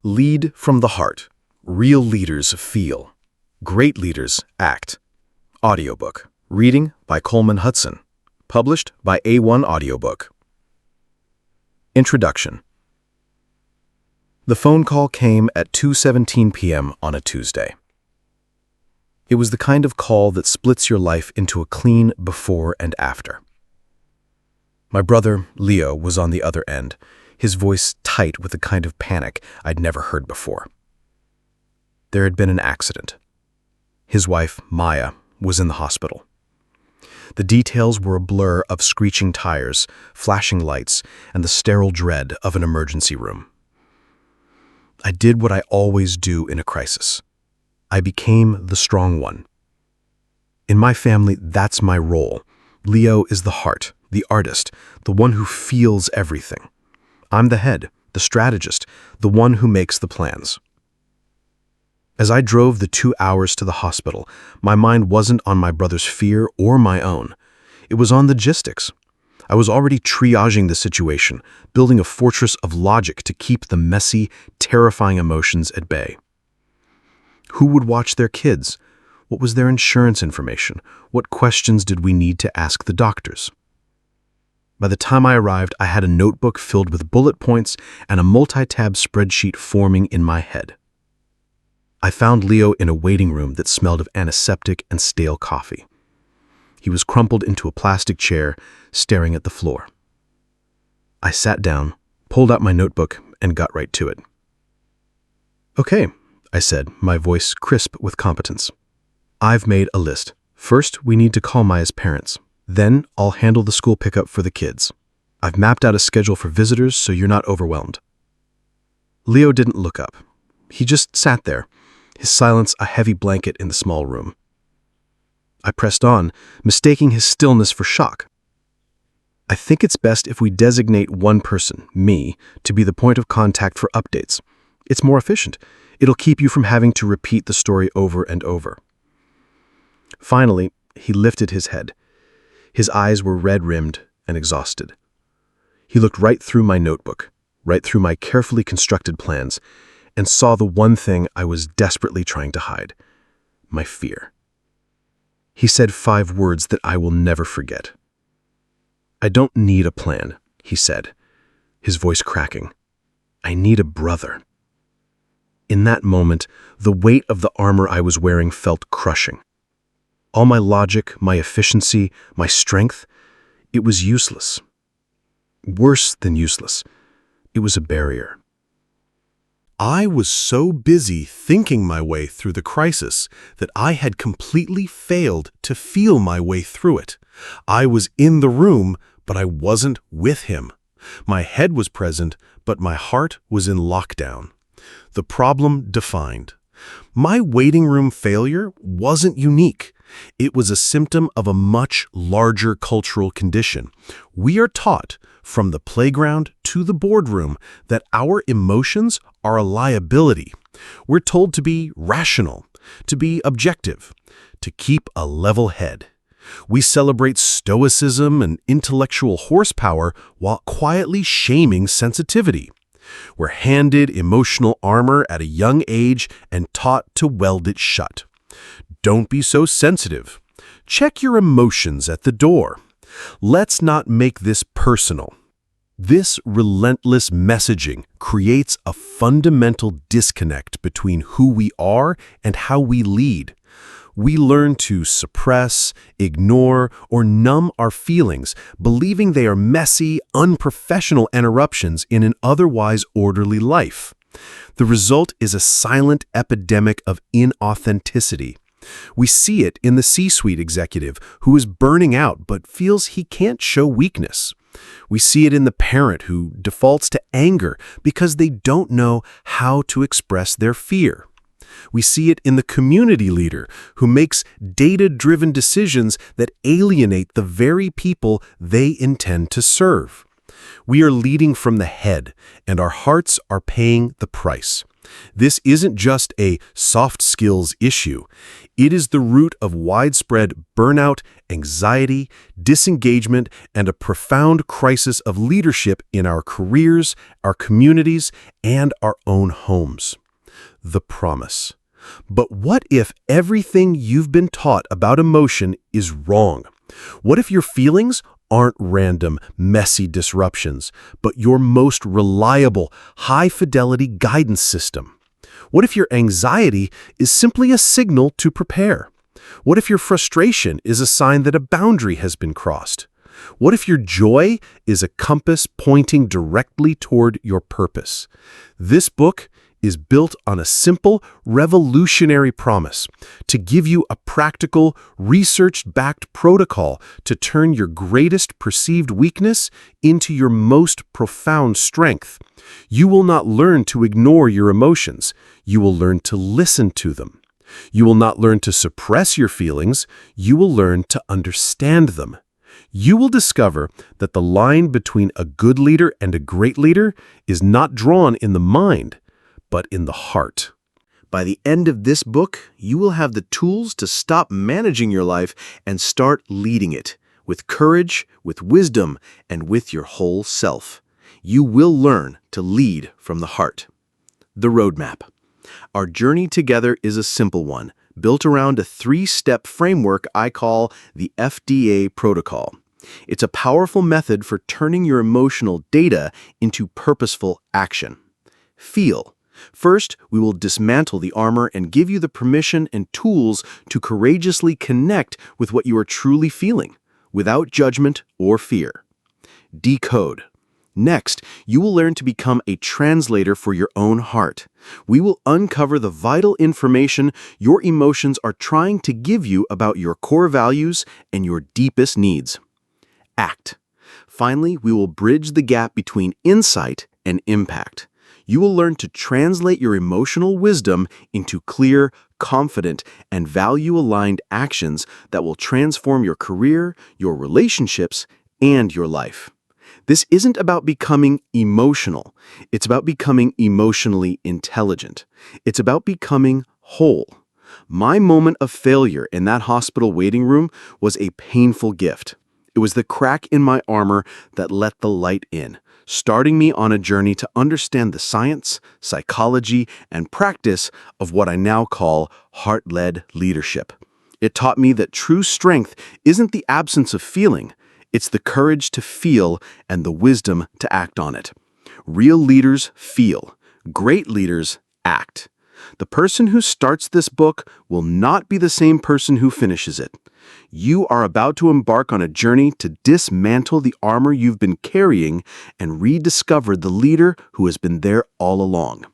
Lead from the heart. Real leaders feel. Great leaders act. Audiobook. Reading by Coleman Hudson. Published by A1 Audiobook. Introduction. The phone call came at 2:17 p.m. on a Tuesday. It was the kind of call that splits your life into a clean before and after. My brother, Leo, was on the other end, his voice tight with a kind of panic I'd never heard before. There had been an accident. His wife, Maya, was in the hospital. The details were a blur of screeching tires, flashing lights, and the sterile dread of an emergency room. I did what I always do in a crisis. I became the strong one. In my family, that's my role. Leo is the heart, the artist, the one who feels everything. I'm the head, the strategist, the one who makes the plans. As I drove the 2 hours to the hospital, my mind wasn't on my brother's fear or my own. It was on logistics. I was already triaging the situation, building a fortress of logic to keep the messy, terrifying emotions at bay. Who would watch their kids? What was their insurance information? What questions did we need to ask the doctors? By the time I arrived, I had a notebook filled with bullet points and a multi-tab spreadsheet forming in my head. I found Leo in a waiting room that smelled of antiseptic and stale coffee. He was crumpled into a plastic chair, staring at the floor. I sat down, pulled out my notebook, and got right to it. "Okay," I said, my voice crisp with competence. "I've made a list. First, we need to call Maya's parents. Then, I'll handle the school pickup for the kids. I've mapped out a schedule for visitors so you're not overwhelmed." Leo didn't look up. He just sat there, his silence a heavy blanket in the small room. I pressed on, mistaking his stillness for shock. "I think it's best if we designate one person, me, to be the point of contact for updates. It's more efficient. It'll keep you from having to repeat the story over and over." Finally, he lifted his head. His eyes were red-rimmed and exhausted. He looked right through my notebook, right through my carefully constructed plans, and saw the one thing I was desperately trying to hide: my fear. He said 5 words that I will never forget. "I don't need a plan," he said, his voice cracking. "I need a brother." In that moment, the weight of the armor I was wearing felt crushing. All my logic, my efficiency, my strength, it was useless. Worse than useless, it was a barrier. I was so busy thinking my way through the crisis that I had completely failed to feel my way through it. I was in the room, but I wasn't with him. My head was present, but my heart was in lockdown. The problem defined. My waiting room failure wasn't unique. It was a symptom of a much larger cultural condition. We are taught, from the playground to the boardroom, that our emotions are a liability. We're told to be rational, to be objective, to keep a level head. We celebrate stoicism and intellectual horsepower while quietly shaming sensitivity. We're handed emotional armor at a young age and taught to weld it shut. Don't be so sensitive. Check your emotions at the door. Let's not make this personal. This relentless messaging creates a fundamental disconnect between who we are and how we lead. We learn to suppress, ignore, or numb our feelings, believing they are messy, unprofessional interruptions in an otherwise orderly life. The result is a silent epidemic of inauthenticity. We see it in the C-suite executive who is burning out but feels he can't show weakness. We see it in the parent who defaults to anger because they don't know how to express their fear. We see it in the community leader who makes data-driven decisions that alienate the very people they intend to serve. We are leading from the head, and our hearts are paying the price. This isn't just a soft skills issue. It is the root of widespread burnout, anxiety, disengagement, and a profound crisis of leadership in our careers, our communities, and our own homes. The promise. But what if everything you've been taught about emotion is wrong? What if your feelings aren't random, messy disruptions, but your most reliable, high-fidelity guidance system? What if your anxiety is simply a signal to prepare? What if your frustration is a sign that a boundary has been crossed? What if your joy is a compass pointing directly toward your purpose? This book is built on a simple, revolutionary promise to give you a practical, research-backed protocol to turn your greatest perceived weakness into your most profound strength. You will not learn to ignore your emotions. You will learn to listen to them. You will not learn to suppress your feelings. You will learn to understand them. You will discover that the line between a good leader and a great leader is not drawn in the mind, but in the heart. By the end of this book, you will have the tools to stop managing your life and start leading it with courage, with wisdom, and with your whole self. You will learn to lead from the heart. The roadmap. Our journey together is a simple one, built around a 3-step framework I call the FDA protocol. It's a powerful method for turning your emotional data into purposeful action. Feel. First, we will dismantle the armor and give you the permission and tools to courageously connect with what you are truly feeling, without judgment or fear. Decode. Next, you will learn to become a translator for your own heart. We will uncover the vital information your emotions are trying to give you about your core values and your deepest needs. Act. Finally, we will bridge the gap between insight and impact. You will learn to translate your emotional wisdom into clear, confident, and value-aligned actions that will transform your career, your relationships, and your life. This isn't about becoming emotional. It's about becoming emotionally intelligent. It's about becoming whole. My moment of failure in that hospital waiting room was a painful gift. It was the crack in my armor that let the light in, starting me on a journey to understand the science, psychology, and practice of what I now call heart-led leadership. It taught me that true strength isn't the absence of feeling, it's the courage to feel and the wisdom to act on it. Real leaders feel. Great leaders act. The person who starts this book will not be the same person who finishes it. You are about to embark on a journey to dismantle the armor you've been carrying and rediscover the leader who has been there all along.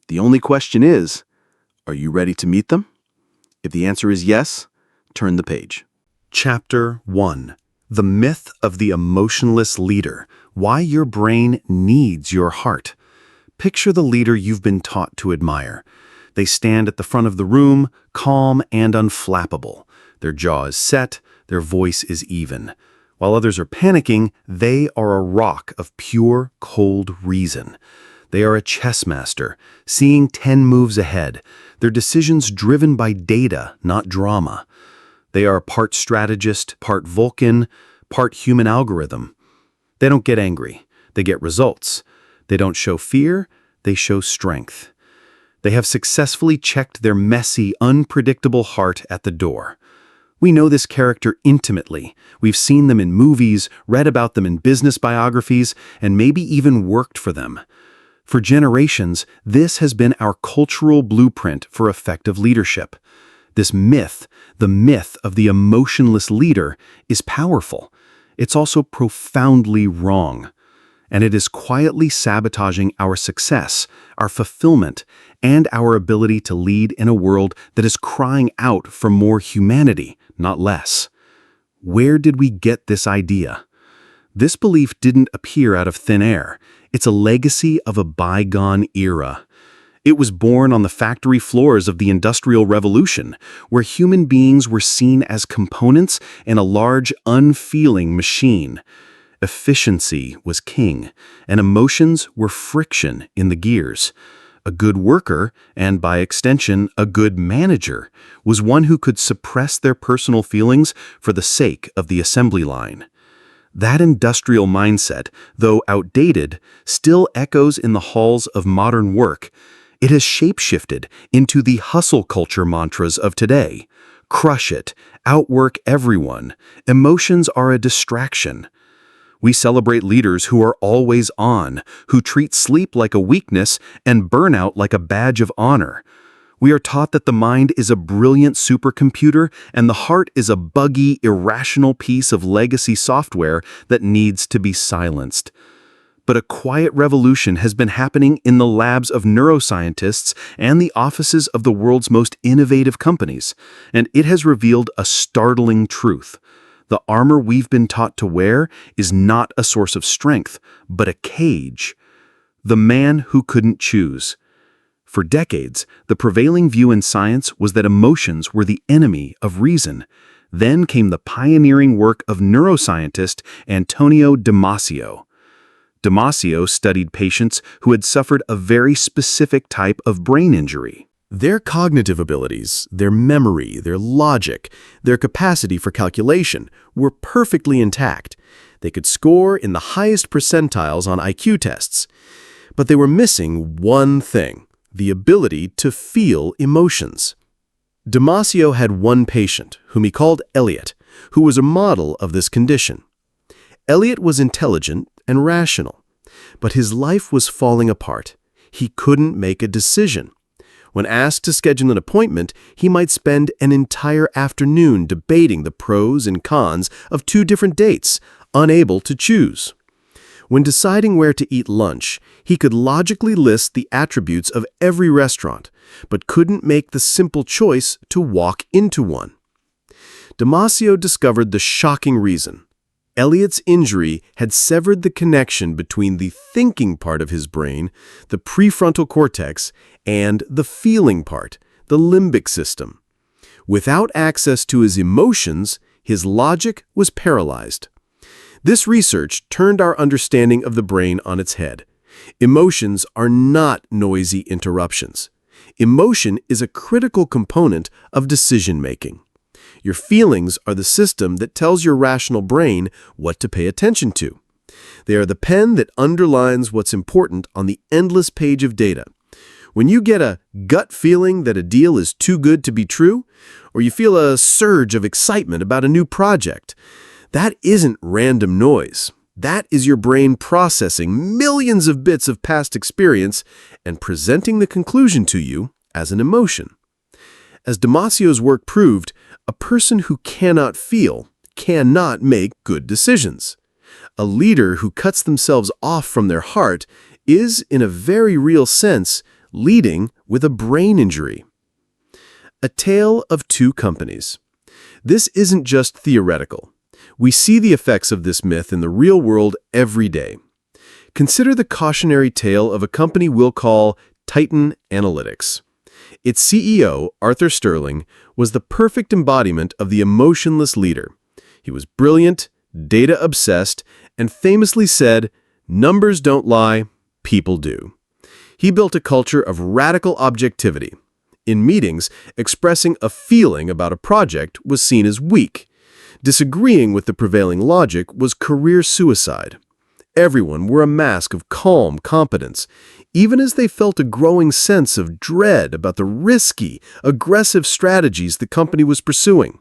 The only question is, are you ready to meet them? If the answer is yes, turn the page. Chapter 1. The Myth of the Emotionless Leader. Why your brain needs your heart. Picture the leader you've been taught to admire. They stand at the front of the room, calm and unflappable. Their jaw is set, their voice is even. While others are panicking, they are a rock of pure, cold reason. They are a chess master, seeing 10 moves ahead, their decisions driven by data, not drama. They are part strategist, part Vulcan, part human algorithm. They don't get angry, they get results. They don't show fear, they show strength. They have successfully checked their messy, unpredictable heart at the door. We know this character intimately. We've seen them in movies, read about them in business biographies, and maybe even worked for them. For generations, this has been our cultural blueprint for effective leadership. This myth, the myth of the emotionless leader, is powerful. It's also profoundly wrong. And it is quietly sabotaging our success, our fulfillment, and our ability to lead in a world that is crying out for more humanity, not less. Where did we get this idea? This belief didn't appear out of thin air. It's a legacy of a bygone era. It was born on the factory floors of the Industrial Revolution, where human beings were seen as components in a large, unfeeling machine. Efficiency was king, and emotions were friction in the gears. A good worker, and by extension, a good manager, was one who could suppress their personal feelings for the sake of the assembly line. That industrial mindset, though outdated, still echoes in the halls of modern work. It has shape-shifted into the hustle culture mantras of today. Crush it, outwork everyone, emotions are a distraction. We celebrate leaders who are always on, who treat sleep like a weakness and burnout like a badge of honor. We are taught that the mind is a brilliant supercomputer and the heart is a buggy, irrational piece of legacy software that needs to be silenced. But a quiet revolution has been happening in the labs of neuroscientists and the offices of the world's most innovative companies, and it has revealed a startling truth. The armor we've been taught to wear is not a source of strength, but a cage. The man who couldn't choose. For decades, the prevailing view in science was that emotions were the enemy of reason. Then came the pioneering work of neuroscientist Antonio Damasio. Damasio studied patients who had suffered a very specific type of brain injury. Their cognitive abilities, their memory, their logic, their capacity for calculation were perfectly intact. They could score in the highest percentiles on IQ tests. But they were missing one thing, the ability to feel emotions. Damasio had one patient, whom he called Elliot, who was a model of this condition. Elliot was intelligent and rational, but his life was falling apart. He couldn't make a decision. When asked to schedule an appointment, he might spend an entire afternoon debating the pros and cons of two different dates, unable to choose. When deciding where to eat lunch, he could logically list the attributes of every restaurant, but couldn't make the simple choice to walk into one. Damasio discovered the shocking reason. Elliot's injury had severed the connection between the thinking part of his brain, the prefrontal cortex, and the feeling part, the limbic system. Without access to his emotions, his logic was paralyzed. This research turned our understanding of the brain on its head. Emotions are not noisy interruptions. Emotion is a critical component of decision-making. Your feelings are the system that tells your rational brain what to pay attention to. They are the pen that underlines what's important on the endless page of data. When you get a gut feeling that a deal is too good to be true, or you feel a surge of excitement about a new project, that isn't random noise. That is your brain processing millions of bits of past experience and presenting the conclusion to you as an emotion. As Damasio's work proved, a person who cannot feel cannot make good decisions. A leader who cuts themselves off from their heart is, in a very real sense, leading with a brain injury. A tale of two companies. This isn't just theoretical. We see the effects of this myth in the real world every day. Consider the cautionary tale of a company we'll call Titan Analytics. Its CEO, Arthur Sterling, was the perfect embodiment of the emotionless leader. He was brilliant, data-obsessed, and famously said, "Numbers don't lie, people do." He built a culture of radical objectivity. In meetings, expressing a feeling about a project was seen as weak. Disagreeing with the prevailing logic was career suicide. Everyone wore a mask of calm competence, even as they felt a growing sense of dread about the risky, aggressive strategies the company was pursuing.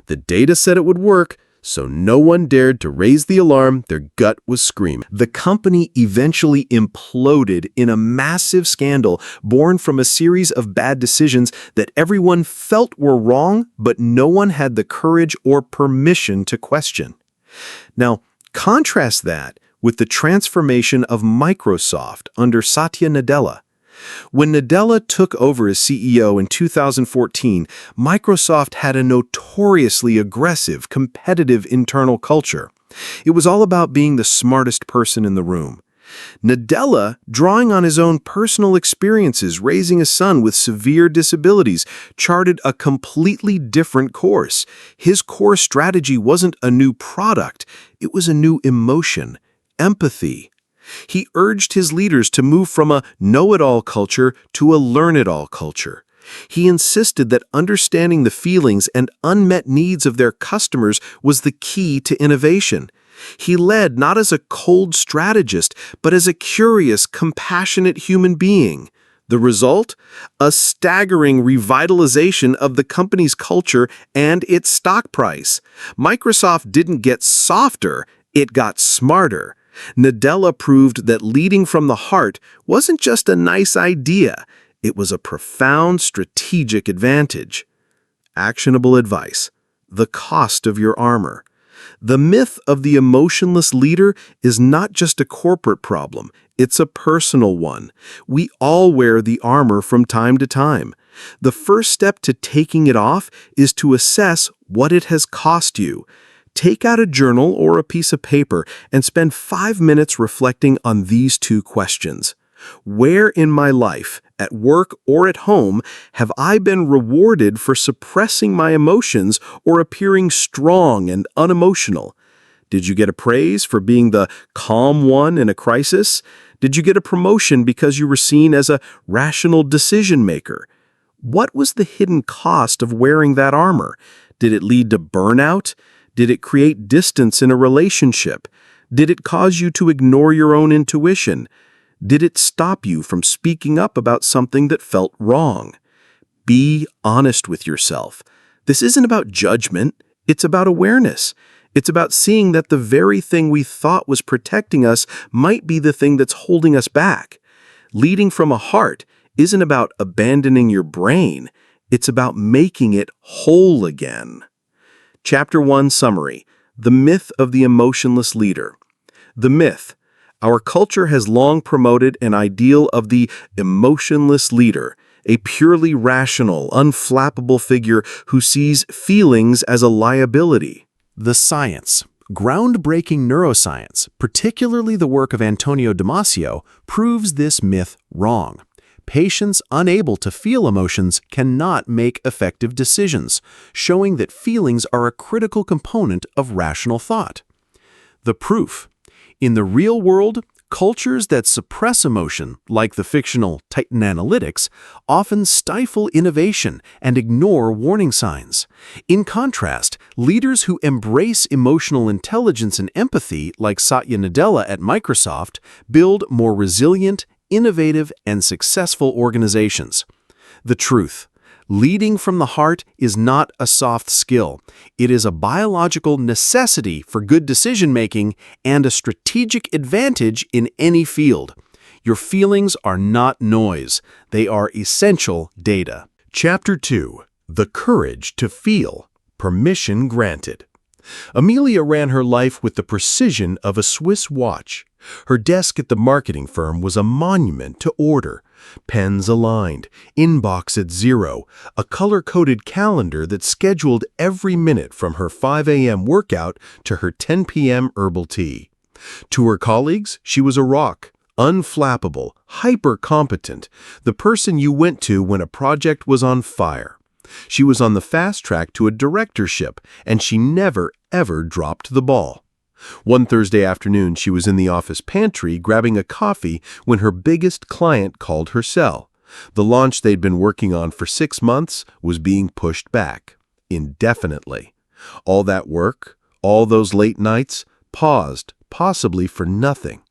The data said it would work, so no one dared to raise the alarm their gut was screaming. The company eventually imploded in a massive scandal born from a series of bad decisions that everyone felt were wrong, but no one had the courage or permission to question. Now, contrast that with the transformation of Microsoft under Satya Nadella. When Nadella took over as CEO in 2014, Microsoft had a notoriously aggressive, competitive internal culture. It was all about being the smartest person in the room. Nadella, drawing on his own personal experiences raising a son with severe disabilities, charted a completely different course. His core strategy wasn't a new product, it was a new emotion, empathy. He urged his leaders to move from a know-it-all culture to a learn-it-all culture. He insisted that understanding the feelings and unmet needs of their customers was the key to innovation. He led not as a cold strategist, but as a curious, compassionate human being. The result? A staggering revitalization of the company's culture and its stock price. Microsoft didn't get softer, it got smarter. Nadella proved that leading from the heart wasn't just a nice idea, it was a profound strategic advantage. Actionable advice: the cost of your armor. The myth of the emotionless leader is not just a corporate problem, it's a personal one. We all wear the armor from time to time. The first step to taking it off is to assess what it has cost you. Take out a journal or a piece of paper and spend 5 minutes reflecting on these two questions. Where in my life, at work or at home, have I been rewarded for suppressing my emotions or appearing strong and unemotional? Did you get a praise for being the calm one in a crisis? Did you get a promotion because you were seen as a rational decision maker? What was the hidden cost of wearing that armor? Did it lead to burnout? Did it create distance in a relationship? Did it cause you to ignore your own intuition? Did it stop you from speaking up about something that felt wrong? Be honest with yourself. This isn't about judgment, it's about awareness. It's about seeing that the very thing we thought was protecting us might be the thing that's holding us back. Leading from a heart isn't about abandoning your brain, it's about making it whole again. Chapter 1 Summary: The Myth of the Emotionless Leader. The myth: our culture has long promoted an ideal of the emotionless leader, a purely rational, unflappable figure who sees feelings as a liability. The science. Groundbreaking neuroscience, particularly the work of Antonio Damasio, proves this myth wrong. Patients unable to feel emotions cannot make effective decisions, showing that feelings are a critical component of rational thought. The proof. In the real world, cultures that suppress emotion, like the fictional Titan Analytics, often stifle innovation and ignore warning signs. In contrast, leaders who embrace emotional intelligence and empathy, like Satya Nadella at Microsoft, build more resilient, innovative, and successful organizations. The truth. Leading from the heart is not a soft skill. It is a biological necessity for good decision-making and a strategic advantage in any field. Your feelings are not noise. They are essential data. Chapter 2. The Courage to Feel. Permission Granted. Amelia ran her life with the precision of a Swiss watch. Her desk at the marketing firm was a monument to order. Pens aligned, inbox at 0, a color-coded calendar that scheduled every minute from her 5 a.m. workout to her 10 p.m. herbal tea. To her colleagues, she was a rock, unflappable, hyper-competent, the person you went to when a project was on fire. She was on the fast track to a directorship, and she never, ever dropped the ball. One Thursday afternoon, she was in the office pantry grabbing a coffee when her biggest client called her cell. The launch they'd been working on for 6 months was being pushed back, indefinitely. All that work, all those late nights, paused, possibly for nothing.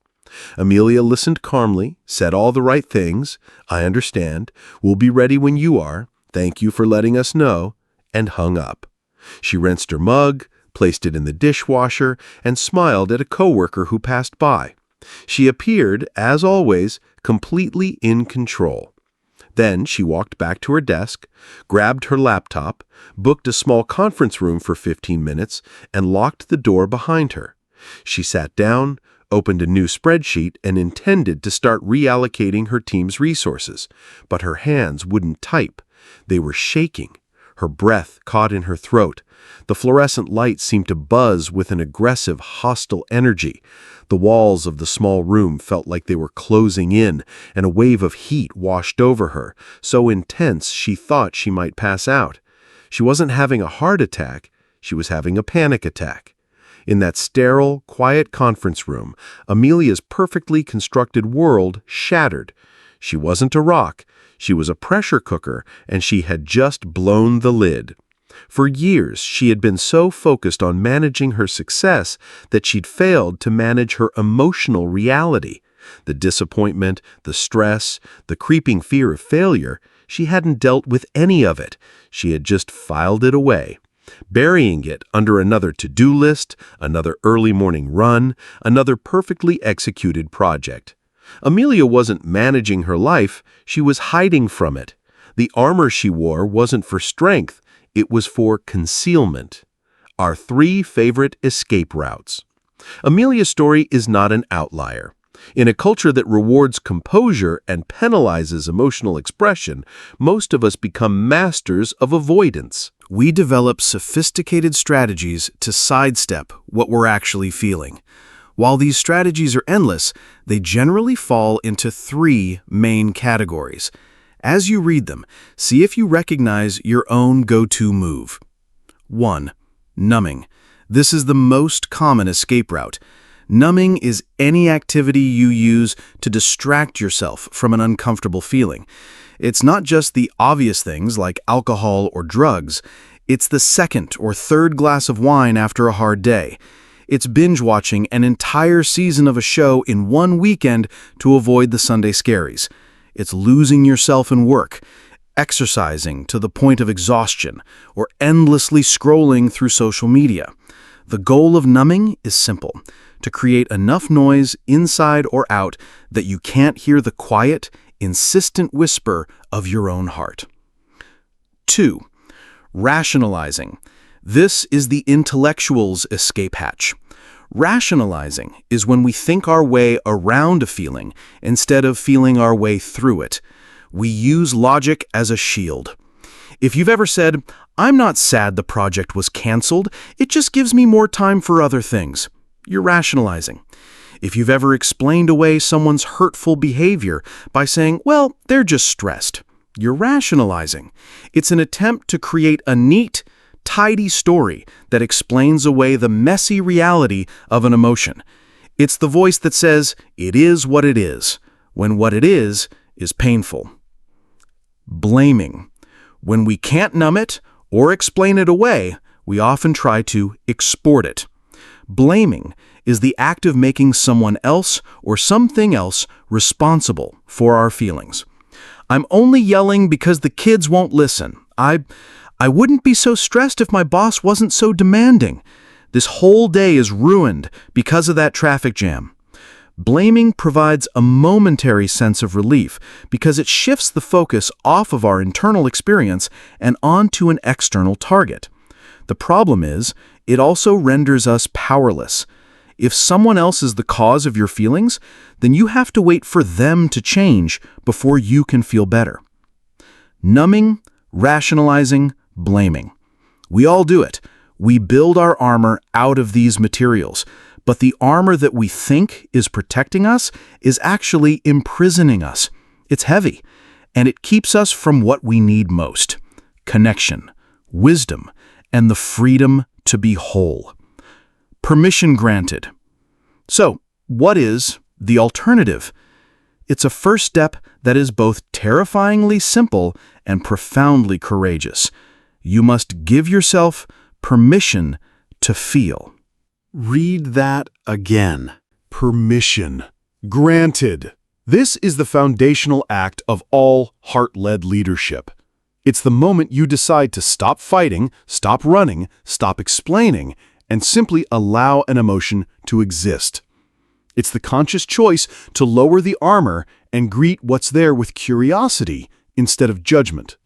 Amelia listened calmly, said all the right things. "I understand. We'll be ready when you are. Thank you for letting us know," and hung up. She rinsed her mug, placed it in the dishwasher, and smiled at a coworker who passed by. She appeared, as always, completely in control. Then she walked back to her desk, grabbed her laptop, booked a small conference room for 15 minutes, and locked the door behind her. She sat down, opened a new spreadsheet, and intended to start reallocating her team's resources. But her hands wouldn't type. They were shaking. Her breath caught in her throat. The fluorescent light seemed to buzz with an aggressive, hostile energy. The walls of the small room felt like they were closing in, and a wave of heat washed over her, so intense she thought she might pass out. She wasn't having a heart attack, she was having a panic attack. In that sterile, quiet conference room, Amelia's perfectly constructed world shattered. She wasn't a rock. She was a pressure cooker, and she had just blown the lid. For years, she had been so focused on managing her success that she'd failed to manage her emotional reality. The disappointment, the stress, the creeping fear of failure, she hadn't dealt with any of it. She had just filed it away, burying it under another to-do list, another early morning run, another perfectly executed project. Amelia wasn't managing her life, she was hiding from it. The armor she wore wasn't for strength, it was for concealment. Our 3 favorite escape routes. Amelia's story is not an outlier. In a culture that rewards composure and penalizes emotional expression, most of us become masters of avoidance. We develop sophisticated strategies to sidestep what we're actually feeling. While these strategies are endless, they generally fall into 3 main categories. As you read them, see if you recognize your own go-to move. 1. Numbing. This is the most common escape route. Numbing is any activity you use to distract yourself from an uncomfortable feeling. It's not just the obvious things like alcohol or drugs. It's the 2nd or 3rd glass of wine after a hard day. It's binge-watching an entire season of a show in one weekend to avoid the Sunday scaries. It's losing yourself in work, exercising to the point of exhaustion, or endlessly scrolling through social media. The goal of numbing is simple: to create enough noise inside or out that you can't hear the quiet, insistent whisper of your own heart. 2. Rationalizing. This is the intellectual's escape hatch. Rationalizing is when we think our way around a feeling instead of feeling our way through it. We use logic as a shield. If you've ever said, "I'm not sad the project was canceled, it just gives me more time for other things," you're rationalizing. If you've ever explained away someone's hurtful behavior by saying, "Well, they're just stressed," you're rationalizing. It's an attempt to create a neat, tidy story that explains away the messy reality of an emotion. It's the voice that says, "It is what it is," when what it is painful. Blaming. When we can't numb it or explain it away, we often try to export it. Blaming is the act of making someone else or something else responsible for our feelings. "I'm only yelling because the kids won't listen. I wouldn't be so stressed if my boss wasn't so demanding. This whole day is ruined because of that traffic jam." Blaming provides a momentary sense of relief because it shifts the focus off of our internal experience and onto an external target. The problem is, it also renders us powerless. If someone else is the cause of your feelings, then you have to wait for them to change before you can feel better. Numbing, rationalizing, blaming. We all do it. We build our armor out of these materials, but the armor that we think is protecting us is actually imprisoning us. It's heavy, and it keeps us from what we need most: connection, wisdom, and the freedom to be whole. Permission granted. So, what is the alternative? It's a first step that is both terrifyingly simple and profoundly courageous. You must give yourself permission to feel. Read that again. Permission granted. This is the foundational act of all heart-led leadership. It's the moment you decide to stop fighting, stop running, stop explaining, and simply allow an emotion to exist. It's the conscious choice to lower the armor and greet what's there with curiosity instead of judgment.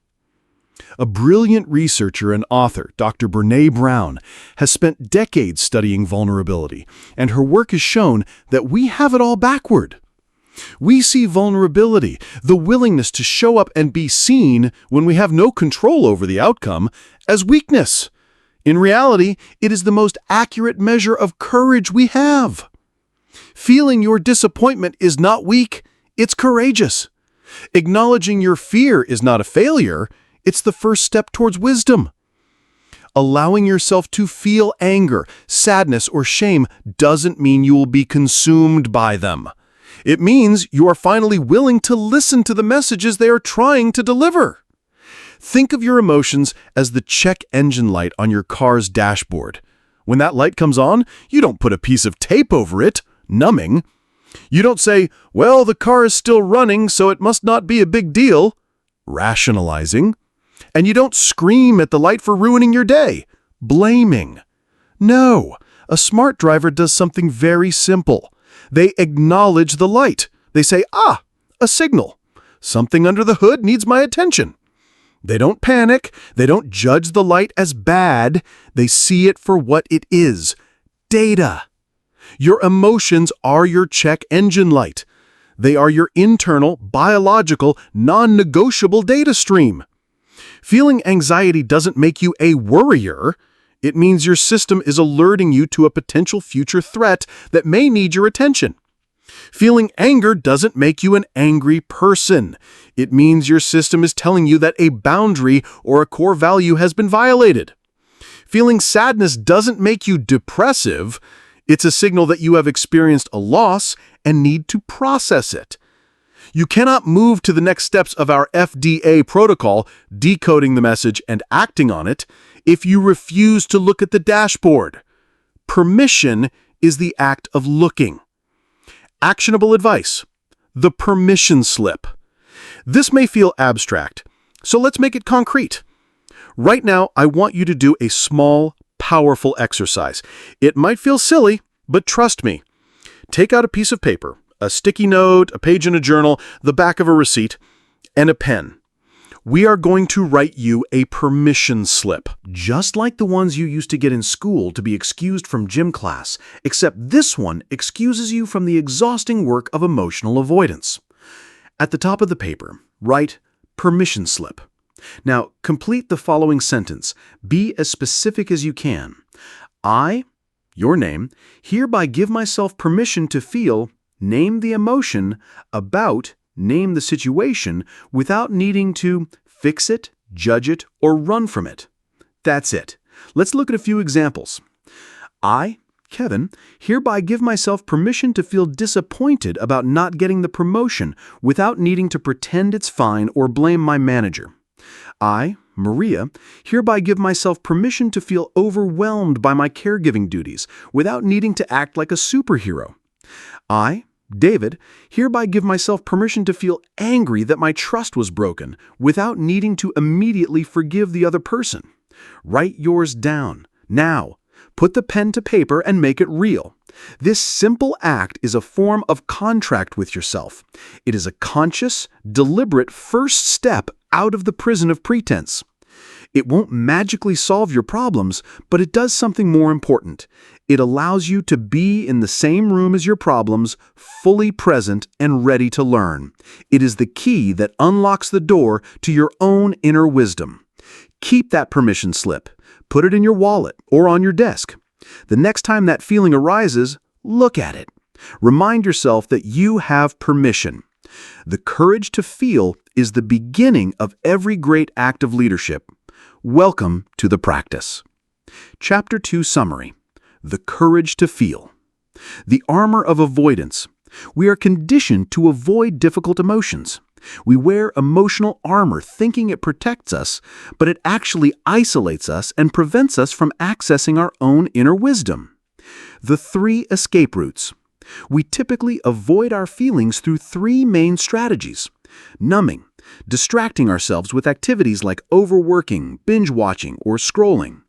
A brilliant researcher and author, Dr. Brené Brown, has spent decades studying vulnerability, and her work has shown that we have it all backward. We see vulnerability, the willingness to show up and be seen when we have no control over the outcome, as weakness. In reality, it is the most accurate measure of courage we have. Feeling your disappointment is not weak, it's courageous. Acknowledging your fear is not a failure, it's the first step towards wisdom. Allowing yourself to feel anger, sadness, or shame doesn't mean you will be consumed by them. It means you are finally willing to listen to the messages they are trying to deliver. Think of your emotions as the check engine light on your car's dashboard. When that light comes on, you don't put a piece of tape over it, numbing. You don't say, well, the car is still running, so it must not be a big deal, rationalizing. And you don't scream at the light for ruining your day, blaming. No, a smart driver does something very simple. They acknowledge the light. They say, a signal. Something under the hood needs my attention. They don't panic. They don't judge the light as bad. They see it for what it is, data. Your emotions are your check engine light. They are your internal, biological, non-negotiable data stream. Feeling anxiety doesn't make you a worrier. It means your system is alerting you to a potential future threat that may need your attention. Feeling anger doesn't make you an angry person. It means your system is telling you that a boundary or a core value has been violated. Feeling sadness doesn't make you depressive. It's a signal that you have experienced a loss and need to process it. You cannot move to the next steps of our FDA protocol, decoding the message and acting on it, if you refuse to look at the dashboard. Permission is the act of looking. Actionable advice: the permission slip. This may feel abstract, so let's make it concrete. Right now, I want you to do a small, powerful exercise. It might feel silly, but trust me. Take out a piece of paper, a sticky note, a page in a journal, the back of a receipt, and a pen. We are going to write you a permission slip, just like the ones you used to get in school to be excused from gym class, except this one excuses you from the exhausting work of emotional avoidance. At the top of the paper, write permission slip. Now, complete the following sentence. Be as specific as you can. I, your name, hereby give myself permission to feel, name the emotion, about, name the situation, without needing to fix it, judge it, or run from it. That's it. Let's look at a few examples. I, Kevin, hereby give myself permission to feel disappointed about not getting the promotion without needing to pretend it's fine or blame my manager. I, Maria, hereby give myself permission to feel overwhelmed by my caregiving duties without needing to act like a superhero. I, David, hereby give myself permission to feel angry that my trust was broken without needing to immediately forgive the other person. Write yours down. Now, put the pen to paper and make it real. This simple act is a form of contract with yourself. It is a conscious, deliberate first step out of the prison of pretense. It won't magically solve your problems, but it does something more important. It allows you to be in the same room as your problems, fully present and ready to learn. It is the key that unlocks the door to your own inner wisdom. Keep that permission slip. Put it in your wallet or on your desk. The next time that feeling arises, look at it. Remind yourself that you have permission. The courage to feel is the beginning of every great act of leadership. Welcome to the practice. Chapter 2 Summary. The courage to feel. The armor of avoidance. We are conditioned to avoid difficult emotions. We wear emotional armor thinking it protects us, but it actually isolates us and prevents us from accessing our own inner wisdom. The 3 escape routes. We typically avoid our feelings through 3 main strategies: numbing, distracting ourselves with activities like overworking, binge-watching, or scrolling;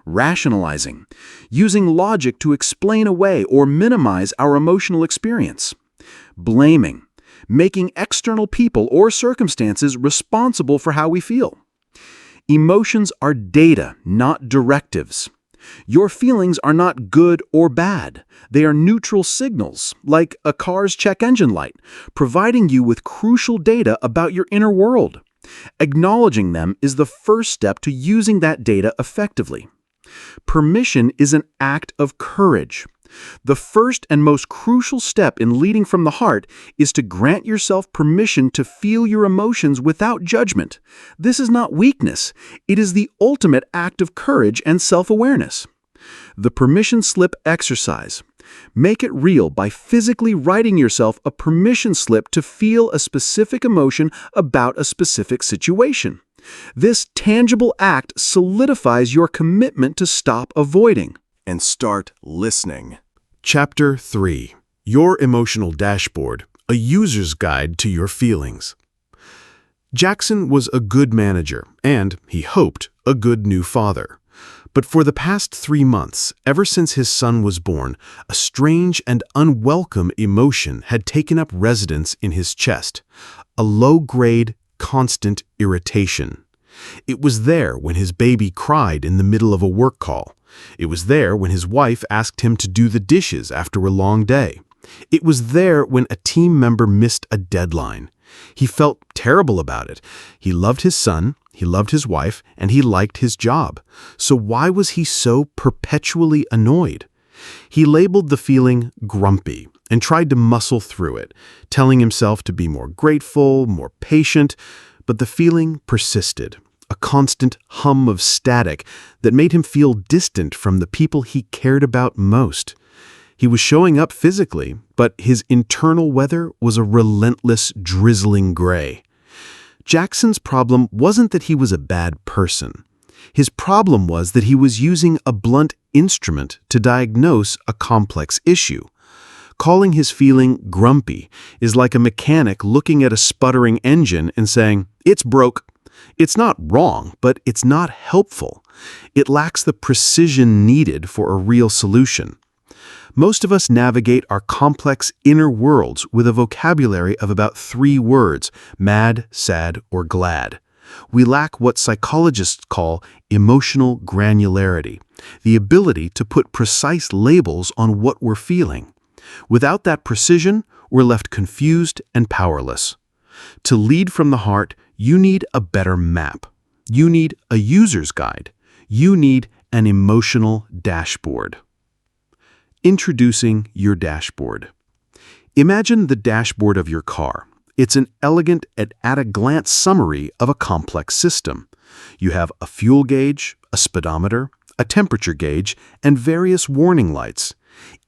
rationalizing, using logic to explain away or minimize our emotional experience; blaming, making external people or circumstances responsible for how we feel. Emotions are data, not directives. Your feelings are not good or bad. They are neutral signals, like a car's check engine light, providing you with crucial data about your inner world. Acknowledging them is the first step to using that data effectively. Permission is an act of courage. The first and most crucial step in leading from the heart is to grant yourself permission to feel your emotions without judgment. This is not weakness. It is the ultimate act of courage and self-awareness. The permission slip exercise. Make it real by physically writing yourself a permission slip to feel a specific emotion about a specific situation. This tangible act solidifies your commitment to stop avoiding And start listening. Chapter 3. Your Emotional Dashboard, a User's Guide to Your Feelings. Jackson was a good manager and, he hoped, a good new father. But for the past 3 months, ever since his son was born, a strange and unwelcome emotion had taken up residence in his chest, a low-grade, constant irritation. It was there when his baby cried in the middle of a work call. It was there when his wife asked him to do the dishes after a long day. It was there when a team member missed a deadline. He felt terrible about it. He loved his son, he loved his wife, and he liked his job. So why was he so perpetually annoyed? He labeled the feeling grumpy and tried to muscle through it, telling himself to be more grateful, more patient, but the feeling persisted, a constant hum of static that made him feel distant from the people he cared about most. He was showing up physically, but his internal weather was a relentless, drizzling gray. Jackson's problem wasn't that he was a bad person. His problem was that he was using a blunt instrument to diagnose a complex issue. Calling his feeling grumpy is like a mechanic looking at a sputtering engine and saying, "It's broke." It's not wrong, but it's not helpful. It lacks the precision needed for a real solution. Most of us navigate our complex inner worlds with a vocabulary of about 3 words: mad, sad, or glad. We lack what psychologists call emotional granularity, the ability to put precise labels on what we're feeling. Without that precision, we're left confused and powerless. To lead from the heart, you need a better map. You need a user's guide. You need an emotional dashboard. Introducing your dashboard. Imagine the dashboard of your car. It's an elegant and at-a-glance summary of a complex system. You have a fuel gauge, a speedometer, a temperature gauge, and various warning lights.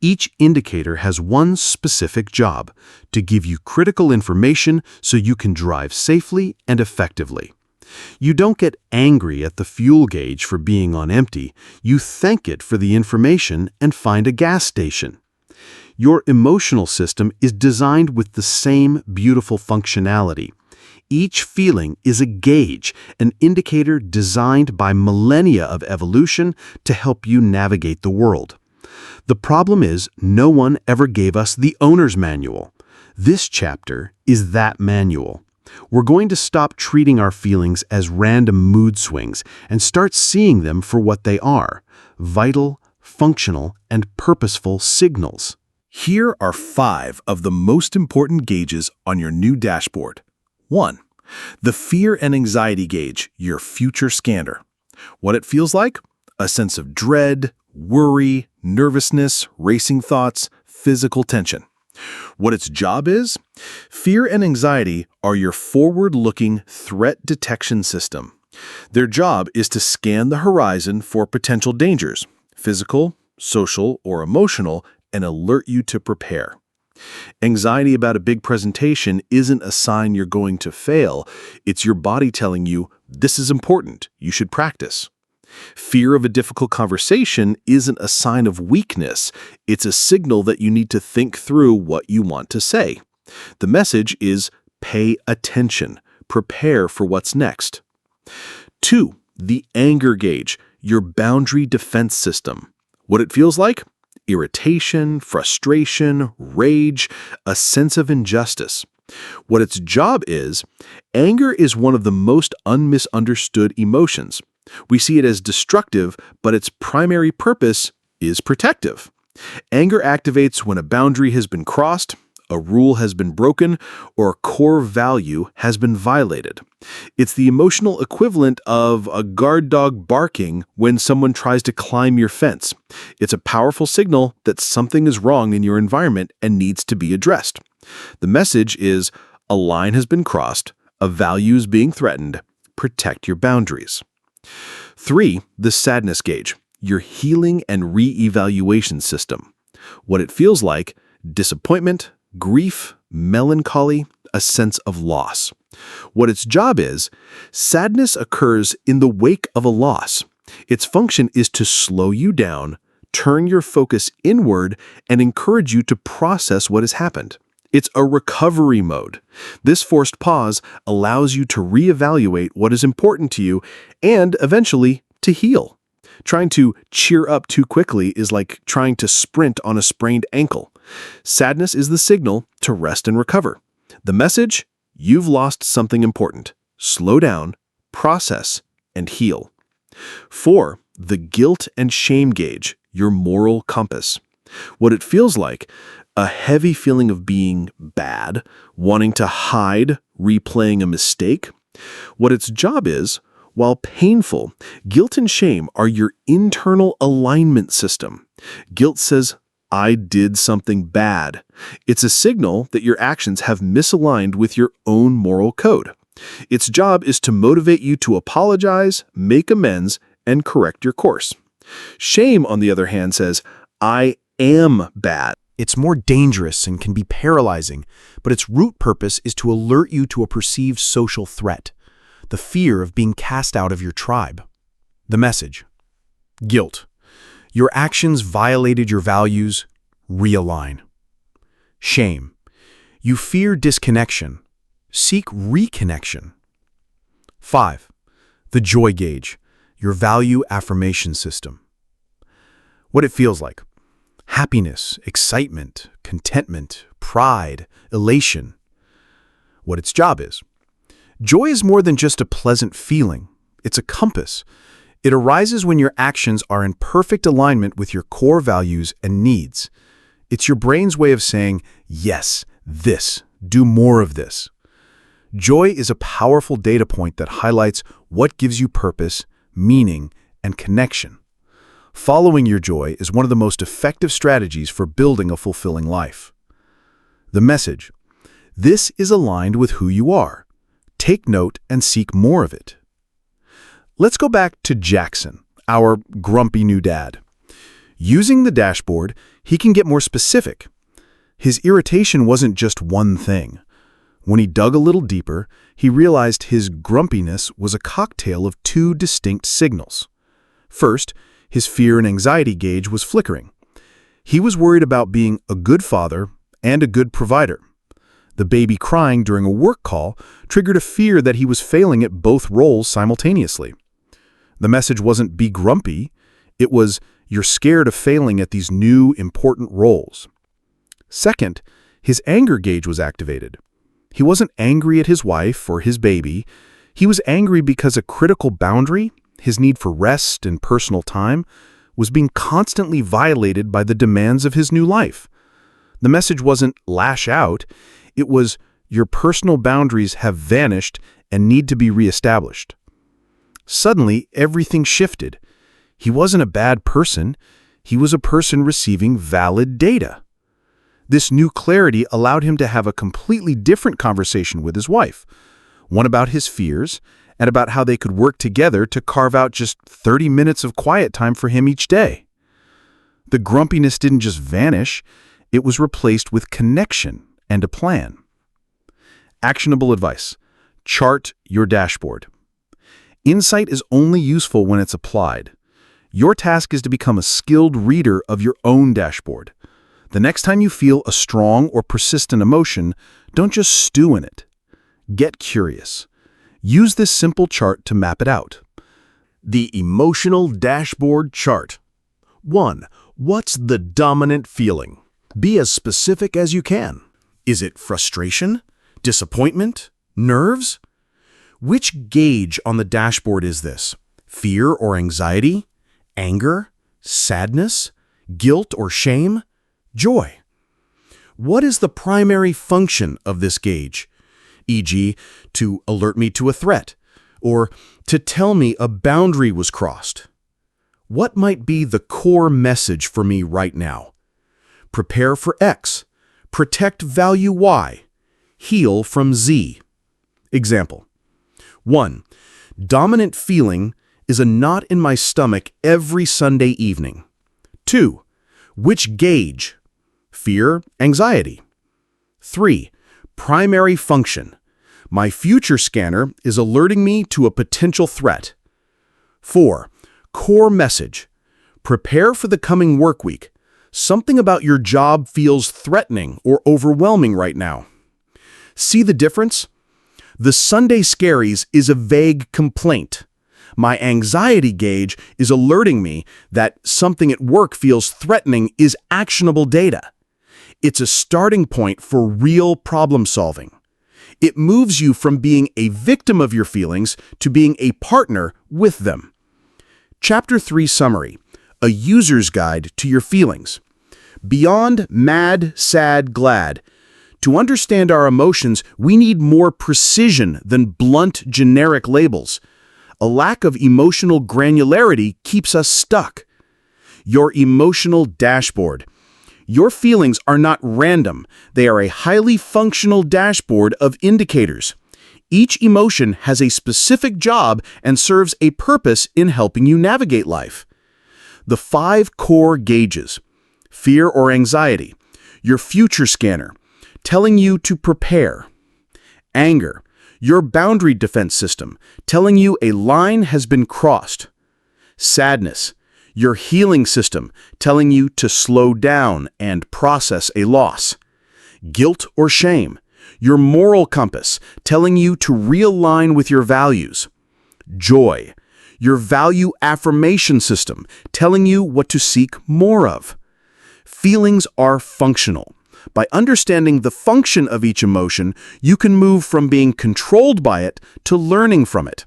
Each indicator has one specific job: to give you critical information so you can drive safely and effectively. You don't get angry at the fuel gauge for being on empty. You thank it for the information and find a gas station. Your emotional system is designed with the same beautiful functionality. Each feeling is a gauge, an indicator designed by millennia of evolution to help you navigate the world. The problem is, no one ever gave us the owner's manual. This chapter is that manual. We're going to stop treating our feelings as random mood swings and start seeing them for what they are: vital, functional, and purposeful signals. Here are 5 of the most important gauges on your new dashboard. 1. The fear and anxiety gauge, your future scanner. What it feels like? A sense of dread, worry, nervousness, racing thoughts, physical tension. What its job is? Fear and anxiety are your forward-looking threat detection system. Their job is to scan the horizon for potential dangers, physical, social, or emotional, and alert you to prepare. Anxiety about a big presentation isn't a sign you're going to fail. It's your body telling you, this is important, you should practice. Fear of a difficult conversation isn't a sign of weakness. It's a signal that you need to think through what you want to say. The message is, pay attention, prepare for what's next. 2. The anger gauge, your boundary defense system. What it feels like? Irritation, frustration, rage, a sense of injustice. What its job is, anger is one of the most unmisunderstood emotions. We see it as destructive, but its primary purpose is protective. Anger activates when a boundary has been crossed, A rule has been broken, or a core value has been violated. It's the emotional equivalent of a guard dog barking when someone tries to climb your fence. It's a powerful signal that something is wrong in your environment and needs to be addressed. The message is, a line has been crossed, a value is being threatened, protect your boundaries. 3. The sadness gauge, your healing and re-evaluation system. What it feels like: disappointment, grief, melancholy, a sense of loss. What its job is: sadness occurs in the wake of a loss. Its function is to slow you down, turn your focus inward, and encourage you to process what has happened. It's a recovery mode. This forced pause allows you to reevaluate what is important to you and, eventually, to heal. Trying to cheer up too quickly is like trying to sprint on a sprained ankle. Sadness is the signal to rest and recover. The message: you've lost something important. Slow down, process, and heal. 4. The guilt and shame gauge, your moral compass. What it feels like: a heavy feeling of being bad, wanting to hide, replaying a mistake. What its job is: while painful, guilt and shame are your internal alignment system. Guilt says, I did something bad. It's a signal that your actions have misaligned with your own moral code. Its job is to motivate you to apologize, make amends, and correct your course. Shame, on the other hand, says, I am bad. It's more dangerous and can be paralyzing, but its root purpose is to alert you to a perceived social threat, the fear of being cast out of your tribe. The message: guilt. Your actions violated your values. Realign. Shame. You fear disconnection. Seek reconnection. 5. The joy gauge, your value affirmation system. What it feels like: happiness, excitement, contentment, pride, elation. What its job is: joy is more than just a pleasant feeling. It's a compass. It arises when your actions are in perfect alignment with your core values and needs. It's your brain's way of saying, yes, this, do more of this. Joy is a powerful data point that highlights what gives you purpose, meaning, and connection. Following your joy is one of the most effective strategies for building a fulfilling life. The message: this is aligned with who you are. Take note and seek more of it. Let's go back to Jackson, our grumpy new dad. Using the dashboard, he can get more specific. His irritation wasn't just one thing. When he dug a little deeper, he realized his grumpiness was a cocktail of two distinct signals. First, his fear and anxiety gauge was flickering. He was worried about being a good father and a good provider. The baby crying during a work call triggered a fear that he was failing at both roles simultaneously. The message wasn't be grumpy, it was you're scared of failing at these new, important roles. Second, his anger gauge was activated. He wasn't angry at his wife or his baby. He was angry because a critical boundary, his need for rest and personal time, was being constantly violated by the demands of his new life. The message wasn't lash out, it was your personal boundaries have vanished and need to be reestablished. Suddenly, everything shifted. He wasn't a bad person, he was a person receiving valid data. This new clarity allowed him to have a completely different conversation with his wife, one about his fears and about how they could work together to carve out just 30 minutes of quiet time for him each day. The grumpiness didn't just vanish, it was replaced with connection and a plan. Actionable advice: chart your dashboard. Insight is only useful when it's applied. Your task is to become a skilled reader of your own dashboard. The next time you feel a strong or persistent emotion, don't just stew in it. Get curious. Use this simple chart to map it out. The emotional dashboard chart. 1. What's the dominant feeling? Be as specific as you can. Is it frustration? Disappointment? Nerves? Which gauge on the dashboard is this? Fear or anxiety? Anger? Sadness? Guilt or shame? Joy? What is the primary function of this gauge? E.g., to alert me to a threat, or to tell me a boundary was crossed. What might be the core message for me right now? Prepare for X. Protect value Y. Heal from Z. Example. 1. Dominant feeling is a knot in my stomach every Sunday evening. 2. Which gauge? Fear, anxiety. 3. Primary function. My future scanner is alerting me to a potential threat. 4. Core message. Prepare for the coming work week. Something about your job feels threatening or overwhelming right now. See the difference? The Sunday scaries is a vague complaint. My anxiety gauge is alerting me that something at work feels threatening is actionable data. It's a starting point for real problem solving. It moves you from being a victim of your feelings to being a partner with them. Chapter 3 Summary: A User's Guide to Your Feelings. Beyond mad, sad, glad. To understand our emotions, we need more precision than blunt, generic labels. A lack of emotional granularity keeps us stuck. Your emotional dashboard. Your feelings are not random. They are a highly functional dashboard of indicators. Each emotion has a specific job and serves a purpose in helping you navigate life. The 5 core gauges. Fear or anxiety. Your future scanner, telling you to prepare. Anger. Your boundary defense system, telling you a line has been crossed. Sadness. Your healing system, telling you to slow down and process a loss. Guilt or shame. Your moral compass, telling you to realign with your values. Joy. Your value affirmation system, telling you what to seek more of. Feelings are functional. By understanding the function of each emotion, you can move from being controlled by it to learning from it.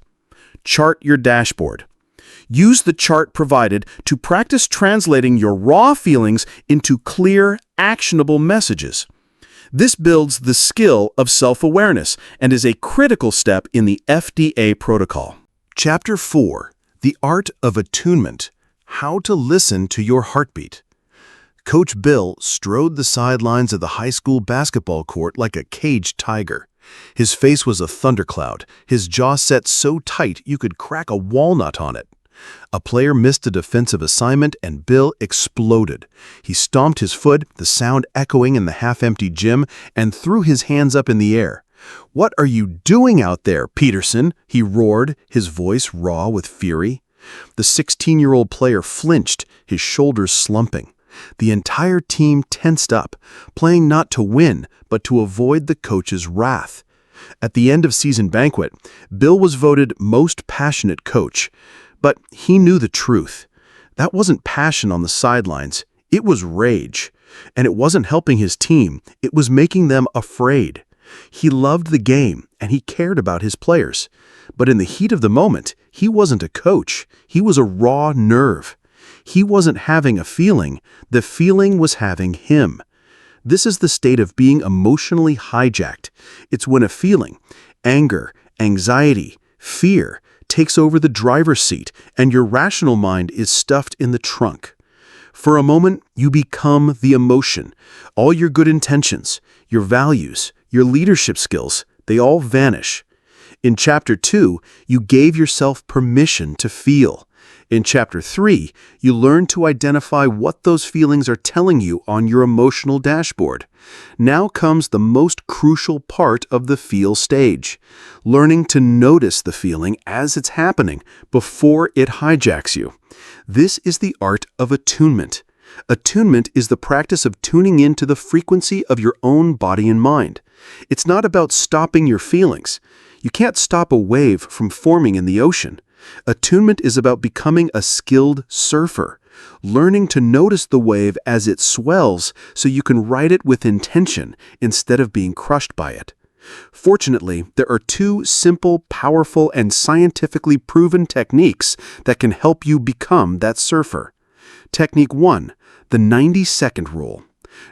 Chart your dashboard. Use the chart provided to practice translating your raw feelings into clear, actionable messages. This builds the skill of self-awareness and is a critical step in the FDA protocol. Chapter 4: The Art of Attunement: How to Listen to Your Heartbeat. Coach Bill strode the sidelines of the high school basketball court like a caged tiger. His face was a thundercloud, his jaw set so tight you could crack a walnut on it. A player missed a defensive assignment and Bill exploded. He stomped his foot, the sound echoing in the half-empty gym, and threw his hands up in the air. "What are you doing out there, Peterson?" he roared, his voice raw with fury. The 16-year-old player flinched, his shoulders slumping. The entire team tensed up, playing not to win, but to avoid the coach's wrath. At the end of season banquet, Bill was voted most passionate coach. But he knew the truth. That wasn't passion on the sidelines. It was rage. And it wasn't helping his team. It was making them afraid. He loved the game, and he cared about his players. But in the heat of the moment, he wasn't a coach. He was a raw nerve. He wasn't having a feeling. The feeling was having him. This is the state of being emotionally hijacked. It's when a feeling, anger, anxiety, fear, takes over the driver's seat and your rational mind is stuffed in the trunk. For a moment, you become the emotion. All your good intentions, your values, your leadership skills, they all vanish. In Chapter 2, you gave yourself permission to feel. In Chapter 3, you learn to identify what those feelings are telling you on your emotional dashboard. Now comes the most crucial part of the feel stage, learning to notice the feeling as it's happening before it hijacks you. This is the art of attunement. Attunement is the practice of tuning into the frequency of your own body and mind. It's not about stopping your feelings. You can't stop a wave from forming in the ocean. Attunement is about becoming a skilled surfer, learning to notice the wave as it swells so you can ride it with intention instead of being crushed by it. Fortunately, there are 2 simple, powerful, and scientifically proven techniques that can help you become that surfer. Technique 1, the 90-second rule.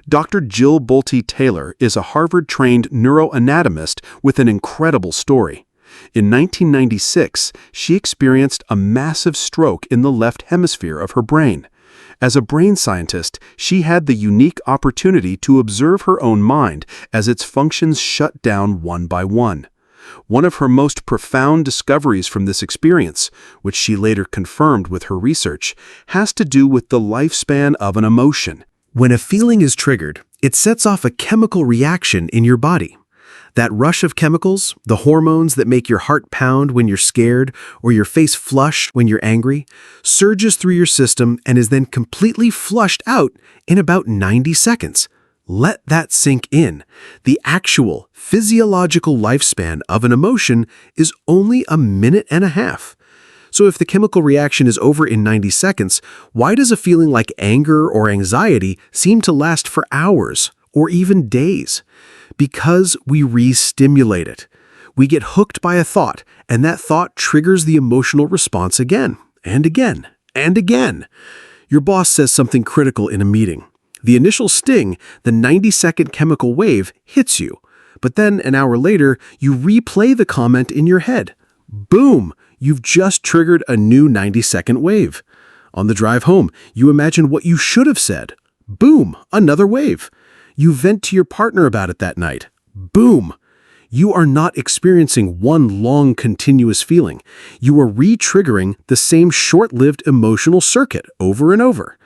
Dr. Jill Bolte Taylor is a Harvard-trained neuroanatomist with an incredible story. In 1996, she experienced a massive stroke in the left hemisphere of her brain. As a brain scientist, she had the unique opportunity to observe her own mind as its functions shut down one by one. One of her most profound discoveries from this experience, which she later confirmed with her research, has to do with the lifespan of an emotion. When a feeling is triggered, it sets off a chemical reaction in your body. That rush of chemicals, the hormones that make your heart pound when you're scared or your face flush when you're angry, surges through your system and is then completely flushed out in about 90 seconds. Let that sink in. The actual physiological lifespan of an emotion is only a minute and a half. So if the chemical reaction is over in 90 seconds, why does a feeling like anger or anxiety seem to last for hours or even days? Because we re-stimulate it. We get hooked by a thought, and that thought triggers the emotional response again, and again, and again. Your boss says something critical in a meeting. The initial sting, the 90-second chemical wave, hits you. But then, an hour later, you replay the comment in your head. Boom! You've just triggered a new 90-second wave. On the drive home, you imagine what you should have said. Boom! Another wave. You vent to your partner about it that night. Boom! You are not experiencing one long continuous feeling. You are re-triggering the same short-lived emotional circuit over and over.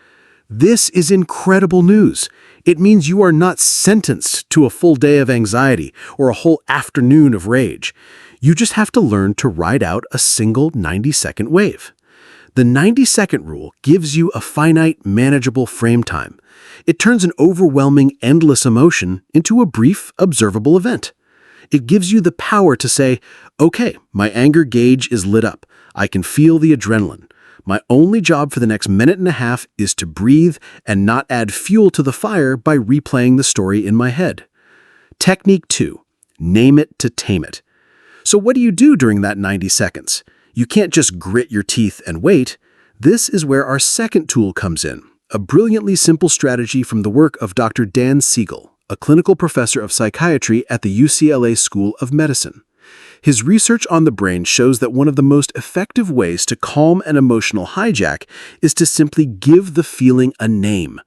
This is incredible news. It means you are not sentenced to a full day of anxiety or a whole afternoon of rage. You just have to learn to ride out a single 90-second wave. The 90-second rule gives you a finite, manageable frame time. It turns an overwhelming, endless emotion into a brief, observable event. It gives you the power to say, okay, my anger gauge is lit up. I can feel the adrenaline. My only job for the next minute and a half is to breathe and not add fuel to the fire by replaying the story in my head. Technique 2. Name it to tame it. So what do you do during that 90 seconds? You can't just grit your teeth and wait. This is where our second tool comes in, a brilliantly simple strategy from the work of Dr. Dan Siegel, a clinical professor of psychiatry at the UCLA School of Medicine. His research on the brain shows that one of the most effective ways to calm an emotional hijack is to simply give the feeling a name.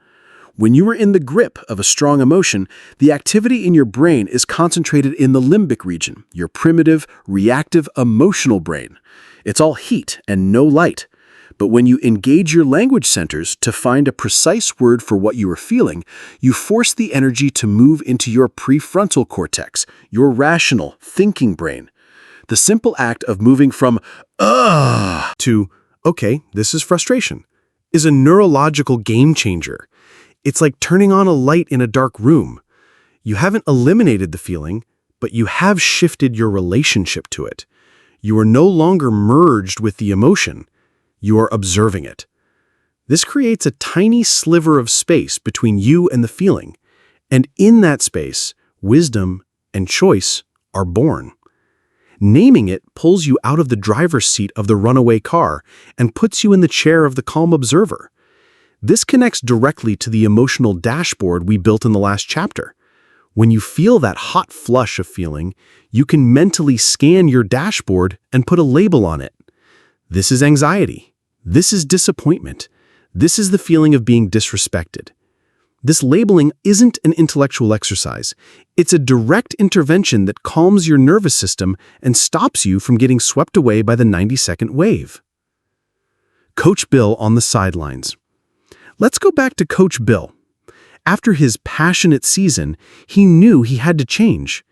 When you are in the grip of a strong emotion, the activity in your brain is concentrated in the limbic region, your primitive, reactive, emotional brain. It's all heat and no light. But when you engage your language centers to find a precise word for what you are feeling, you force the energy to move into your prefrontal cortex, your rational, thinking brain. The simple act of moving from "ugh" to "okay, this is frustration" is a neurological game changer. It's like turning on a light in a dark room. You haven't eliminated the feeling, but you have shifted your relationship to it. You are no longer merged with the emotion. You are observing it. This creates a tiny sliver of space between you and the feeling, and in that space, wisdom and choice are born. Naming it pulls you out of the driver's seat of the runaway car and puts you in the chair of the calm observer. This connects directly to the emotional dashboard we built in the last chapter. When you feel that hot flush of feeling, you can mentally scan your dashboard and put a label on it. This is anxiety. This is disappointment. This is the feeling of being disrespected. This labeling isn't an intellectual exercise. It's a direct intervention that calms your nervous system and stops you from getting swept away by the 90-second wave. Coach Bill on the sidelines. Let's go back to Coach Bill. After his passionate season, he knew he had to change.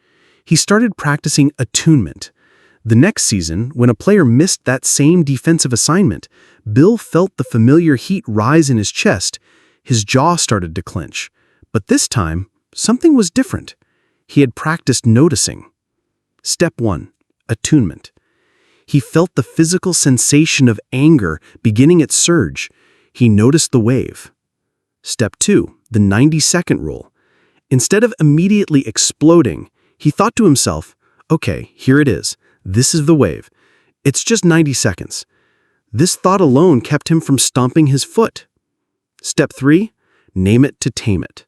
He started practicing attunement. The next season, when a player missed that same defensive assignment, Bill felt the familiar heat rise in his chest. His jaw started to clench. But this time, something was different. He had practiced noticing. Step 1. Attunement. He felt the physical sensation of anger beginning its surge. He noticed the wave. Step 2. The 90-second rule. Instead of immediately exploding, he thought to himself, okay, here it is. This is the wave. It's just 90 seconds. This thought alone kept him from stomping his foot. Step 3. Name it to tame it.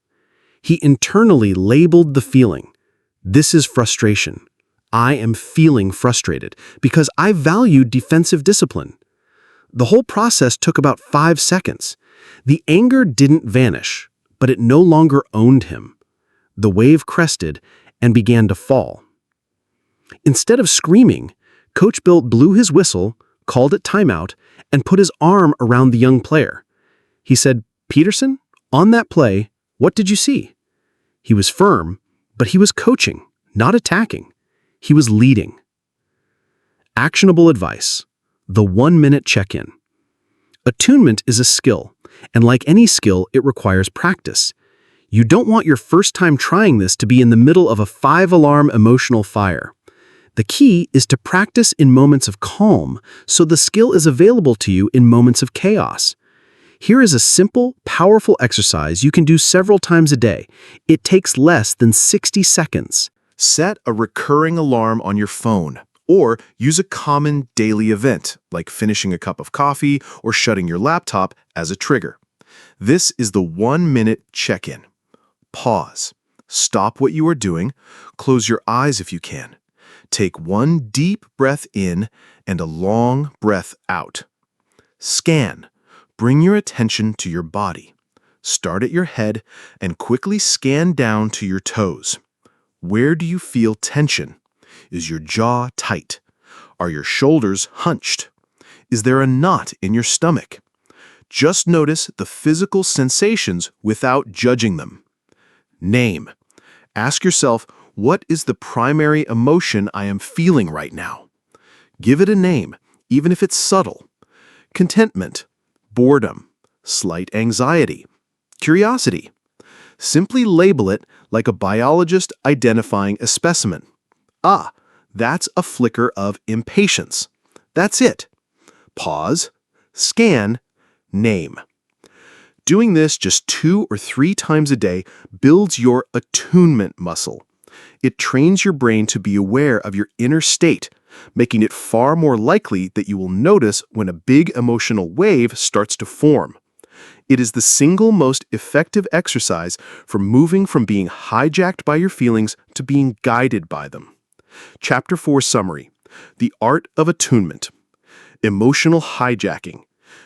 He internally labeled the feeling. This is frustration. I am feeling frustrated because I valued defensive discipline. The whole process took about 5 seconds. The anger didn't vanish, but it no longer owned him. The wave crested and began to fall. Instead of screaming, Coach Bill blew his whistle, called it timeout, and put his arm around the young player. He said, "Peterson, on that play, what did you see?" He was firm, but he was coaching, not attacking. He was leading. Actionable advice. The 1-minute check-in. Attunement is a skill, and like any skill, it requires practice. You don't want your first time trying this to be in the middle of a 5-alarm emotional fire. The key is to practice in moments of calm, so the skill is available to you in moments of chaos. Here is a simple, powerful exercise you can do several times a day. It takes less than 60 seconds. Set a recurring alarm on your phone, or use a common daily event, like finishing a cup of coffee or shutting your laptop, as a trigger. This is the 1-minute check-in. Pause. Stop what you are doing. Close your eyes if you can. Take one deep breath in and a long breath out. Scan. Bring your attention to your body. Start at your head and quickly scan down to your toes. Where do you feel tension? Is your jaw tight? Are your shoulders hunched? Is there a knot in your stomach? Just notice the physical sensations without judging them. Name. Ask yourself, what is the primary emotion I am feeling right now? Give it a name, even if it's subtle. Contentment, boredom, slight anxiety, curiosity. Simply label it like a biologist identifying a specimen. Ah, that's a flicker of impatience. That's it. Pause, scan, name. Doing this just 2 or 3 times a day builds your attunement muscle. It trains your brain to be aware of your inner state, making it far more likely that you will notice when a big emotional wave starts to form. It is the single most effective exercise for moving from being hijacked by your feelings to being guided by them. Chapter 4 Summary. The Art of Attunement. Emotional hijacking.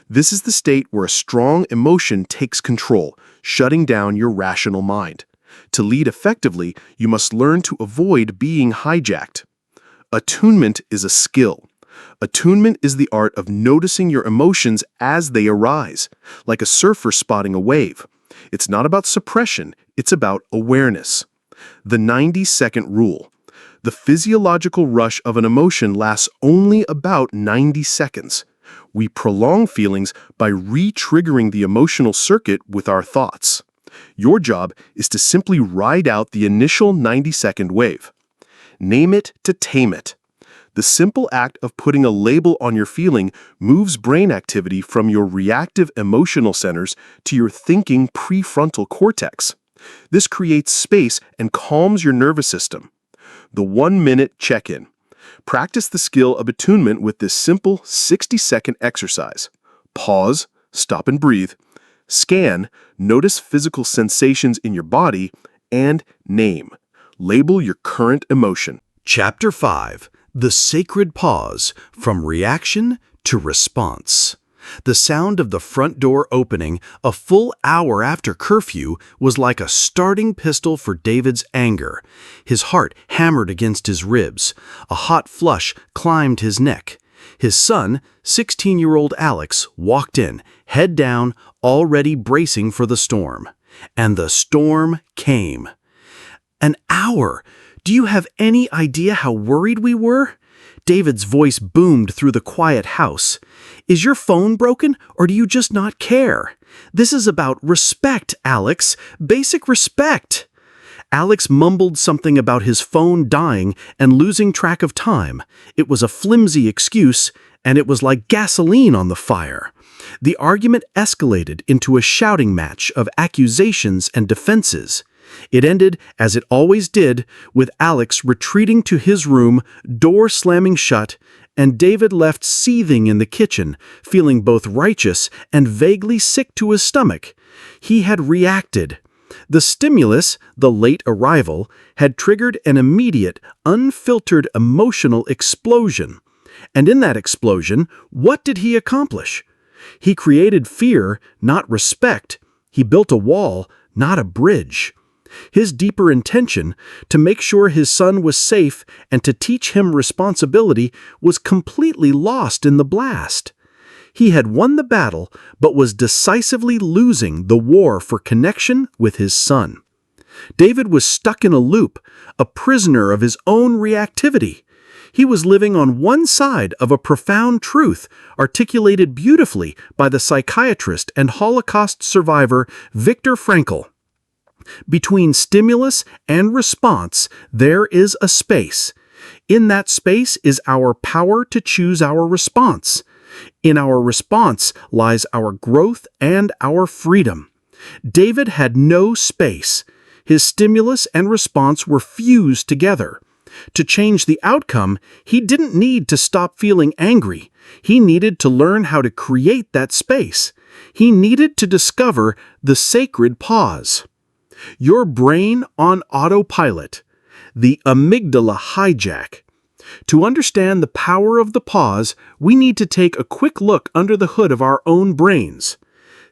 This is the state where a strong emotion takes control, shutting down your rational mind. To lead effectively, you must learn to avoid being hijacked. Attunement is a skill. Attunement is the art of noticing your emotions as they arise, like a surfer spotting a wave. It's not about suppression, it's about awareness. The 90-second rule. The physiological rush of an emotion lasts only about 90 seconds. We prolong feelings by re-triggering the emotional circuit with our thoughts. Your job is to simply ride out the initial 90-second wave. Name it to tame it. The simple act of putting a label on your feeling moves brain activity from your reactive emotional centers to your thinking prefrontal cortex. This creates space and calms your nervous system. The 1-minute check-in. Practice the skill of attunement with this simple 60-second exercise. Pause, stop and breathe. Scan, notice physical sensations in your body, and name. Label your current emotion. Chapter 5. The Sacred Pause, From Reaction to Response. The sound of the front door opening a full hour after curfew was like a starting pistol for David's anger. His heart hammered against his ribs. A hot flush climbed his neck. His son, 16-year-old Alex, walked in, head down, already bracing for the storm. And the storm came. An hour! Do you have any idea how worried we were? David's voice boomed through the quiet house. Is your phone broken, or do you just not care? This is about respect, Alex. Basic respect. Alex mumbled something about his phone dying and losing track of time. It was a flimsy excuse, and it was like gasoline on the fire. The argument escalated into a shouting match of accusations and defenses. It ended, as it always did, with Alex retreating to his room, door slamming shut, and David left seething in the kitchen, feeling both righteous and vaguely sick to his stomach. He had reacted. The stimulus, the late arrival, had triggered an immediate, unfiltered emotional explosion. And in that explosion, what did he accomplish? He created fear, not respect. He built a wall, not a bridge. His deeper intention, to make sure his son was safe and to teach him responsibility, was completely lost in the blast. He had won the battle, but was decisively losing the war for connection with his son. David was stuck in a loop, a prisoner of his own reactivity. He was living on one side of a profound truth articulated beautifully by the psychiatrist and Holocaust survivor Viktor Frankl. Between stimulus and response, there is a space. In that space is our power to choose our response. In our response lies our growth and our freedom. David had no space. His stimulus and response were fused together. To change the outcome, he didn't need to stop feeling angry. He needed to learn how to create that space. He needed to discover the sacred pause. Your brain on autopilot. The amygdala hijack. To understand the power of the pause, we need to take a quick look under the hood of our own brains.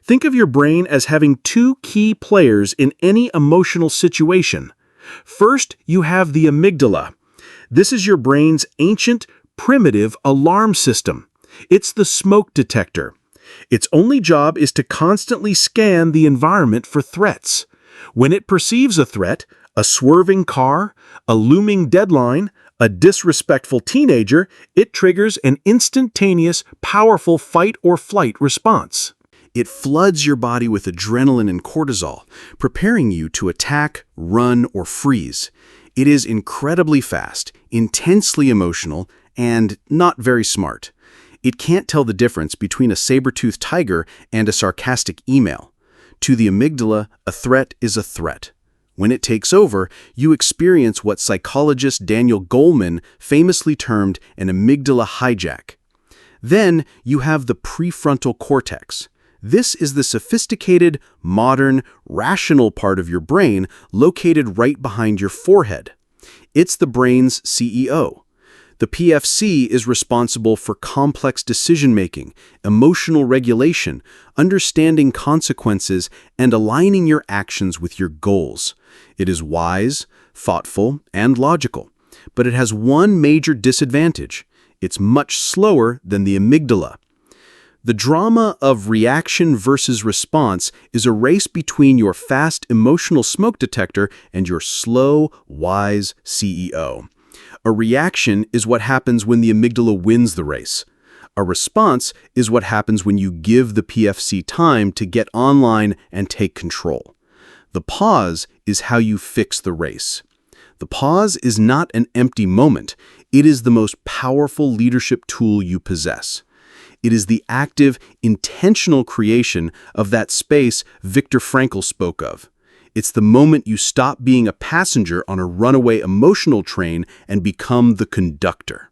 Think of your brain as having two key players in any emotional situation. First, you have the amygdala. This is your brain's ancient, primitive alarm system. It's the smoke detector. Its only job is to constantly scan the environment for threats. When it perceives a threat, a swerving car, a looming deadline, a disrespectful teenager, it triggers an instantaneous, powerful fight-or-flight response. It floods your body with adrenaline and cortisol, preparing you to attack, run, or freeze. It is incredibly fast, intensely emotional, and not very smart. It can't tell the difference between a saber-toothed tiger and a sarcastic email. To the amygdala, a threat is a threat. When it takes over, you experience what psychologist Daniel Goleman famously termed an amygdala hijack. Then you have the prefrontal cortex. This is the sophisticated, modern, rational part of your brain located right behind your forehead. It's the brain's CEO. The PFC is responsible for complex decision-making, emotional regulation, understanding consequences, and aligning your actions with your goals. It is wise, thoughtful, and logical, but it has one major disadvantage. It's much slower than the amygdala. The drama of reaction versus response is a race between your fast emotional smoke detector and your slow, wise CEO. A reaction is what happens when the amygdala wins the race. A response is what happens when you give the PFC time to get online and take control. The pause is how you fix the race. The pause is not an empty moment. It is the most powerful leadership tool you possess. It is the active, intentional creation of that space Viktor Frankl spoke of. It's the moment you stop being a passenger on a runaway emotional train and become the conductor.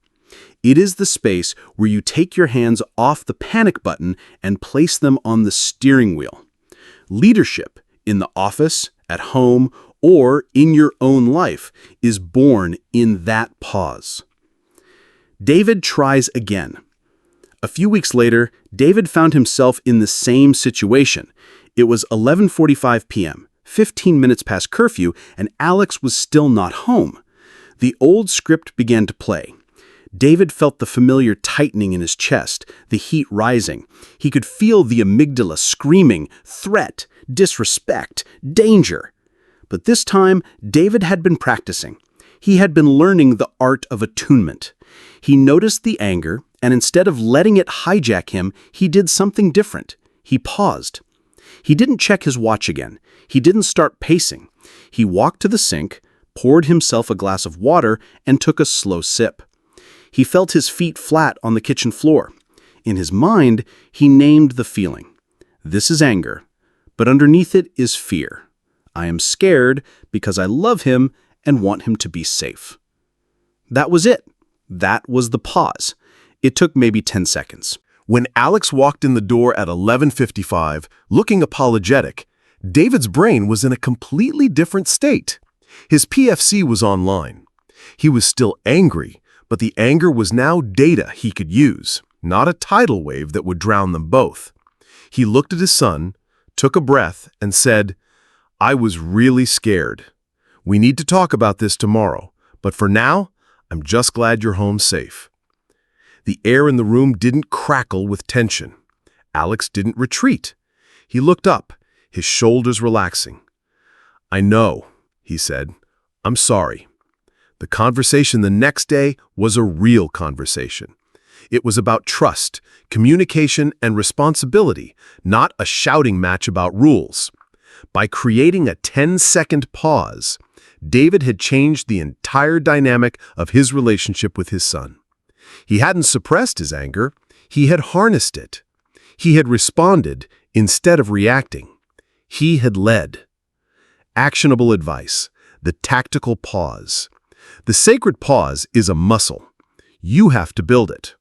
It is the space where you take your hands off the panic button and place them on the steering wheel. Leadership, in the office, at home, or in your own life, is born in that pause. David tries again. A few weeks later, David found himself in the same situation. It was 11:45 p.m., 15 minutes past curfew, and Alex was still not home. The old script began to play. David felt the familiar tightening in his chest, the heat rising. He could feel the amygdala screaming, threat, disrespect, danger. But this time, David had been practicing. He had been learning the art of attunement. He noticed the anger, and instead of letting it hijack him, he did something different. He paused. He didn't check his watch again. He didn't start pacing. He walked to the sink, poured himself a glass of water, and took a slow sip. He felt his feet flat on the kitchen floor. In his mind, he named the feeling. This is anger, but underneath it is fear. I am scared because I love him and want him to be safe. That was it. That was the pause. It took maybe 10 seconds. When Alex walked in the door at 11:55, looking apologetic, David's brain was in a completely different state. His PFC was online. He was still angry, but the anger was now data he could use, not a tidal wave that would drown them both. He looked at his son, took a breath, and said, "I was really scared. We need to talk about this tomorrow, but for now, I'm just glad you're home safe." The air in the room didn't crackle with tension. Alex didn't retreat. He looked up, his shoulders relaxing. "I know," he said. "I'm sorry." The conversation the next day was a real conversation. It was about trust, communication, and responsibility, not a shouting match about rules. By creating a 10-second pause, David had changed the entire dynamic of his relationship with his son. He hadn't suppressed his anger, he had harnessed it. He had responded instead of reacting. He had led. Actionable advice, the tactical pause. The sacred pause is a muscle. You have to build it.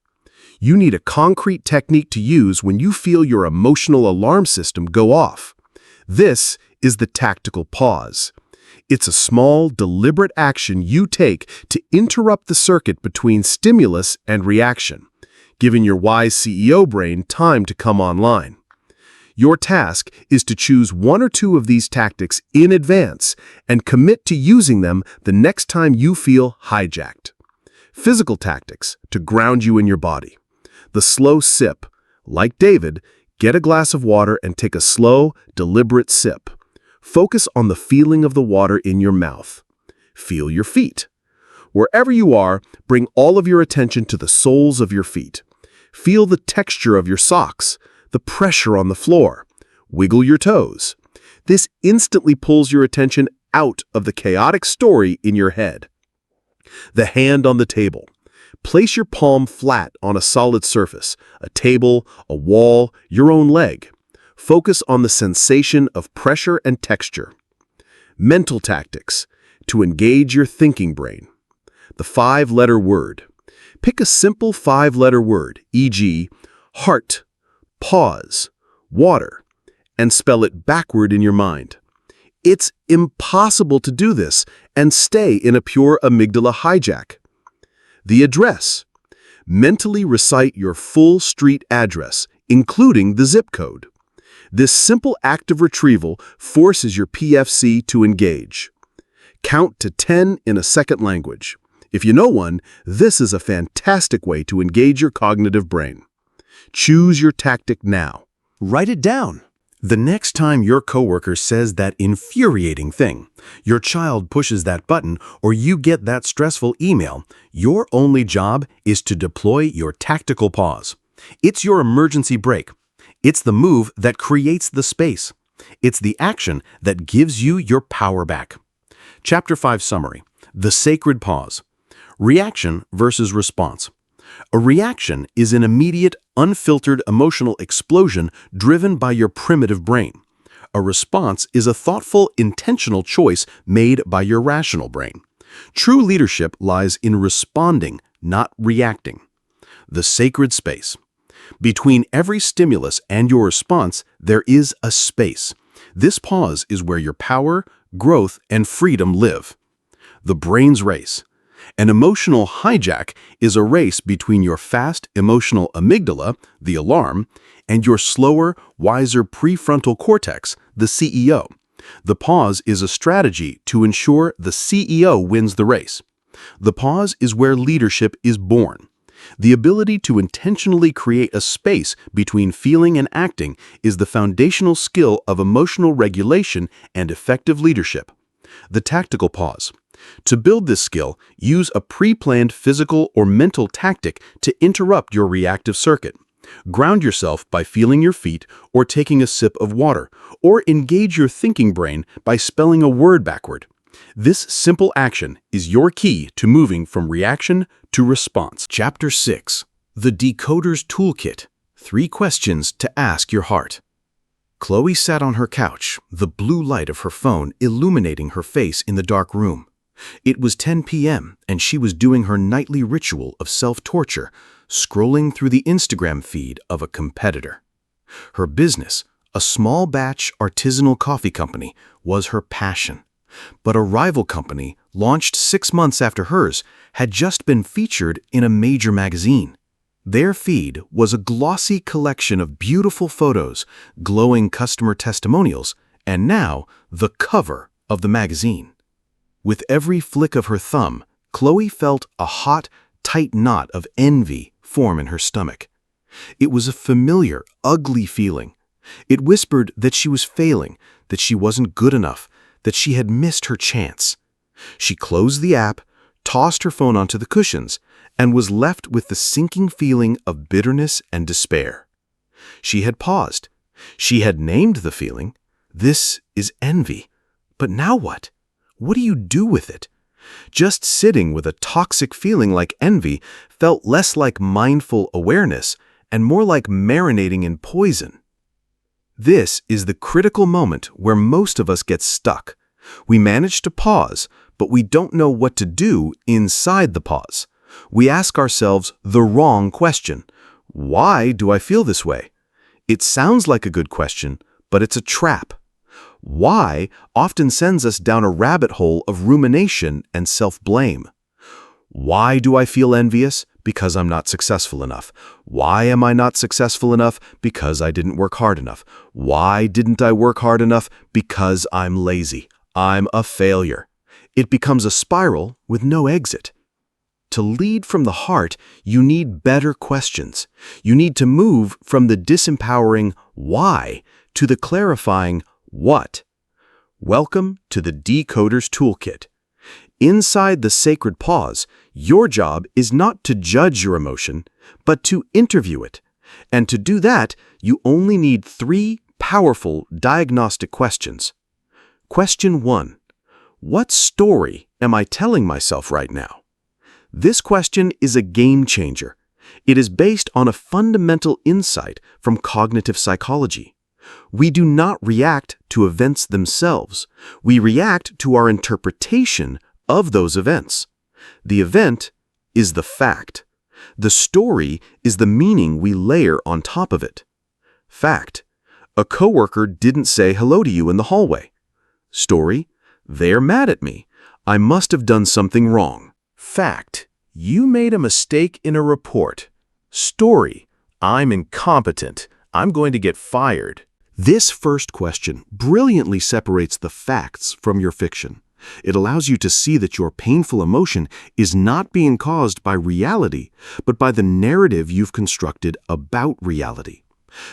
You need a concrete technique to use when you feel your emotional alarm system go off. This is the tactical pause. It's a small, deliberate action you take to interrupt the circuit between stimulus and reaction, giving your wise CEO brain time to come online. Your task is to choose one or two of these tactics in advance and commit to using them the next time you feel hijacked. Physical tactics to ground you in your body. The slow sip. Like David, get a glass of water and take a slow, deliberate sip. Focus on the feeling of the water in your mouth. Feel your feet. Wherever you are, bring all of your attention to the soles of your feet. Feel the texture of your socks, the pressure on the floor. Wiggle your toes. This instantly pulls your attention out of the chaotic story in your head. The hand on the table. Place your palm flat on a solid surface, a table, a wall, your own leg. Focus on the sensation of pressure and texture. Mental tactics to engage your thinking brain. The 5-letter word. Pick a simple 5-letter word, e.g., heart, pause, water, and spell it backward in your mind. It's impossible to do this and stay in a pure amygdala hijack. The address. Mentally recite your full street address, including the zip code. This simple act of retrieval forces your PFC to engage. Count to 10 in a second language. If you know one, this is a fantastic way to engage your cognitive brain. Choose your tactic now. Write it down. The next time your coworker says that infuriating thing, your child pushes that button, or you get that stressful email, your only job is to deploy your tactical pause. It's your emergency brake. It's the move that creates the space. It's the action that gives you your power back. Chapter 5 Summary. The Sacred Pause. Reaction versus response. A reaction is an immediate, unfiltered emotional explosion driven by your primitive brain. A response is a thoughtful, intentional choice made by your rational brain. True leadership lies in responding, not reacting. The sacred space. Between every stimulus and your response, there is a space. This pause is where your power, growth, and freedom live. The brain's race. An emotional hijack is a race between your fast emotional amygdala, the alarm, and your slower, wiser prefrontal cortex, the CEO. The pause is a strategy to ensure the CEO wins the race. The pause is where leadership is born. The ability to intentionally create a space between feeling and acting is the foundational skill of emotional regulation and effective leadership. The tactical pause. To build this skill, use a pre-planned physical or mental tactic to interrupt your reactive circuit. Ground yourself by feeling your feet or taking a sip of water, or engage your thinking brain by spelling a word backward. This simple action is your key to moving from reaction to response. Chapter 6. The Decoder's Toolkit. 3 questions to ask your heart. Chloe sat on her couch, the blue light of her phone illuminating her face in the dark room. It was 10 p.m., and she was doing her nightly ritual of self-torture, scrolling through the Instagram feed of a competitor. Her business, A small batch artisanal coffee company was her passion. But a rival company, launched 6 months after hers, had just been featured in a major magazine. Their feed was a glossy collection of beautiful photos, glowing customer testimonials, and now the cover of the magazine. With every flick of her thumb, Chloe felt a hot, tight knot of envy form in her stomach. It was a familiar, ugly feeling. It whispered that she was failing, that she wasn't good enough, that she had missed her chance. She closed the app, tossed her phone onto the cushions, and was left with the sinking feeling of bitterness and despair. She had paused. She had named the feeling. This is envy. But now what? What do you do with it? Just sitting with a toxic feeling like envy felt less like mindful awareness and more like marinating in poison. This is the critical moment where most of us get stuck. We manage to pause, but we don't know what to do inside the pause. We ask ourselves the wrong question. Why do I feel this way? It sounds like a good question, but it's a trap. Why often sends us down a rabbit hole of rumination and self-blame. Why do I feel envious? Because I'm not successful enough. Why am I not successful enough? Because I didn't work hard enough. Why didn't I work hard enough? Because I'm lazy. I'm a failure. It becomes a spiral with no exit. To lead from the heart, you need better questions. You need to move from the disempowering why to the clarifying what. Welcome to the Decoder's Toolkit. Inside the sacred pause, your job is not to judge your emotion, but to interview it. And to do that, you only need 3 powerful diagnostic questions. Question 1. What story am I telling myself right now? This question is a game changer. It is based on a fundamental insight from cognitive psychology. We do not react to events themselves. We react to our interpretation of those events. The event is the fact. The story is the meaning we layer on top of it. Fact: a coworker didn't say hello to you in the hallway. Story: they're mad at me. I must have done something wrong. Fact: you made a mistake in a report. Story: I'm incompetent. I'm going to get fired. This first question brilliantly separates the facts from your fiction. It allows you to see that your painful emotion is not being caused by reality, but by the narrative you've constructed about reality.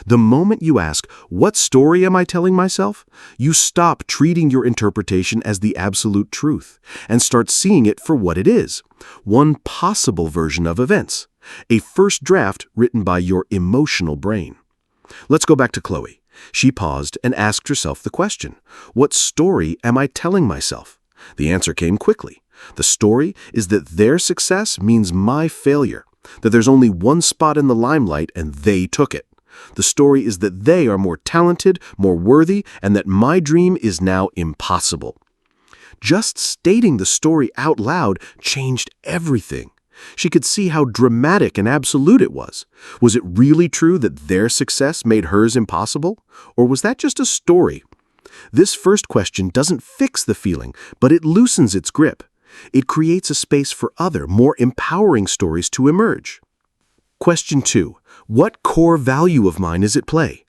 The moment you ask, what story am I telling myself? You stop treating your interpretation as the absolute truth and start seeing it for what it is, one possible version of events, a first draft written by your emotional brain. Let's go back to Chloe. She paused and asked herself the question, what story am I telling myself? The answer came quickly. The story is that their success means my failure, that there's only one spot in the limelight and they took it. The story is that they are more talented, more worthy, and that my dream is now impossible. Just stating the story out loud changed everything. She could see how dramatic and absolute it was. Was it really true that their success made hers impossible? Or was that just a story? This first question doesn't fix the feeling, but it loosens its grip. It creates a space for other, more empowering stories to emerge. Question 2. What core value of mine is at play?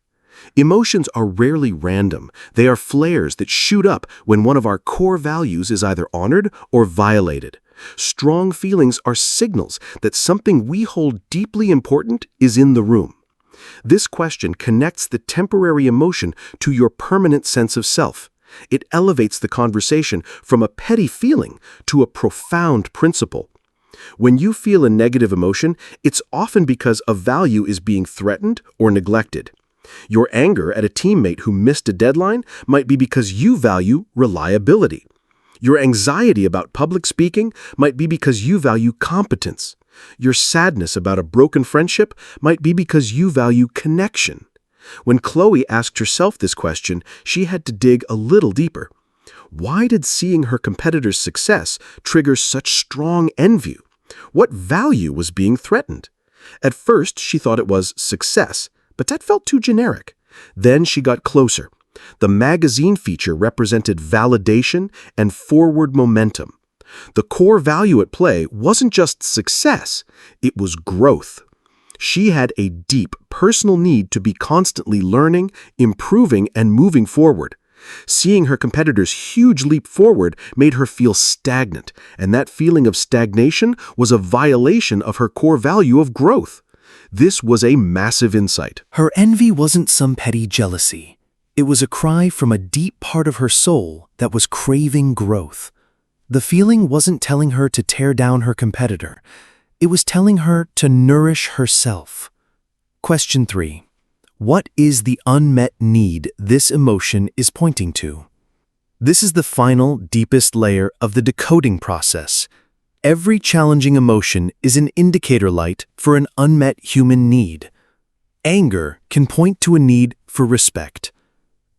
Emotions are rarely random. They are flares that shoot up when one of our core values is either honored or violated. Strong feelings are signals that something we hold deeply important is in the room. This question connects the temporary emotion to your permanent sense of self. It elevates the conversation from a petty feeling to a profound principle. When you feel a negative emotion, it's often because a value is being threatened or neglected. Your anger at a teammate who missed a deadline might be because you value reliability. Your anxiety about public speaking might be because you value competence. Your sadness about a broken friendship might be because you value connection. When Chloe asked herself this question, she had to dig a little deeper. Why did seeing her competitor's success trigger such strong envy? What value was being threatened? At first, she thought it was success, but that felt too generic. Then she got closer. The magazine feature represented validation and forward momentum. The core value at play wasn't just success, it was growth. She had a deep personal need to be constantly learning, improving, and moving forward. Seeing her competitor's huge leap forward made her feel stagnant, and that feeling of stagnation was a violation of her core value of growth. This was a massive insight. Her envy wasn't some petty jealousy. It was a cry from a deep part of her soul that was craving growth. The feeling wasn't telling her to tear down her competitor. It was telling her to nourish herself. Question 3. What is the unmet need this emotion is pointing to? This is the final, deepest layer of the decoding process. Every challenging emotion is an indicator light for an unmet human need. Anger can point to a need for respect.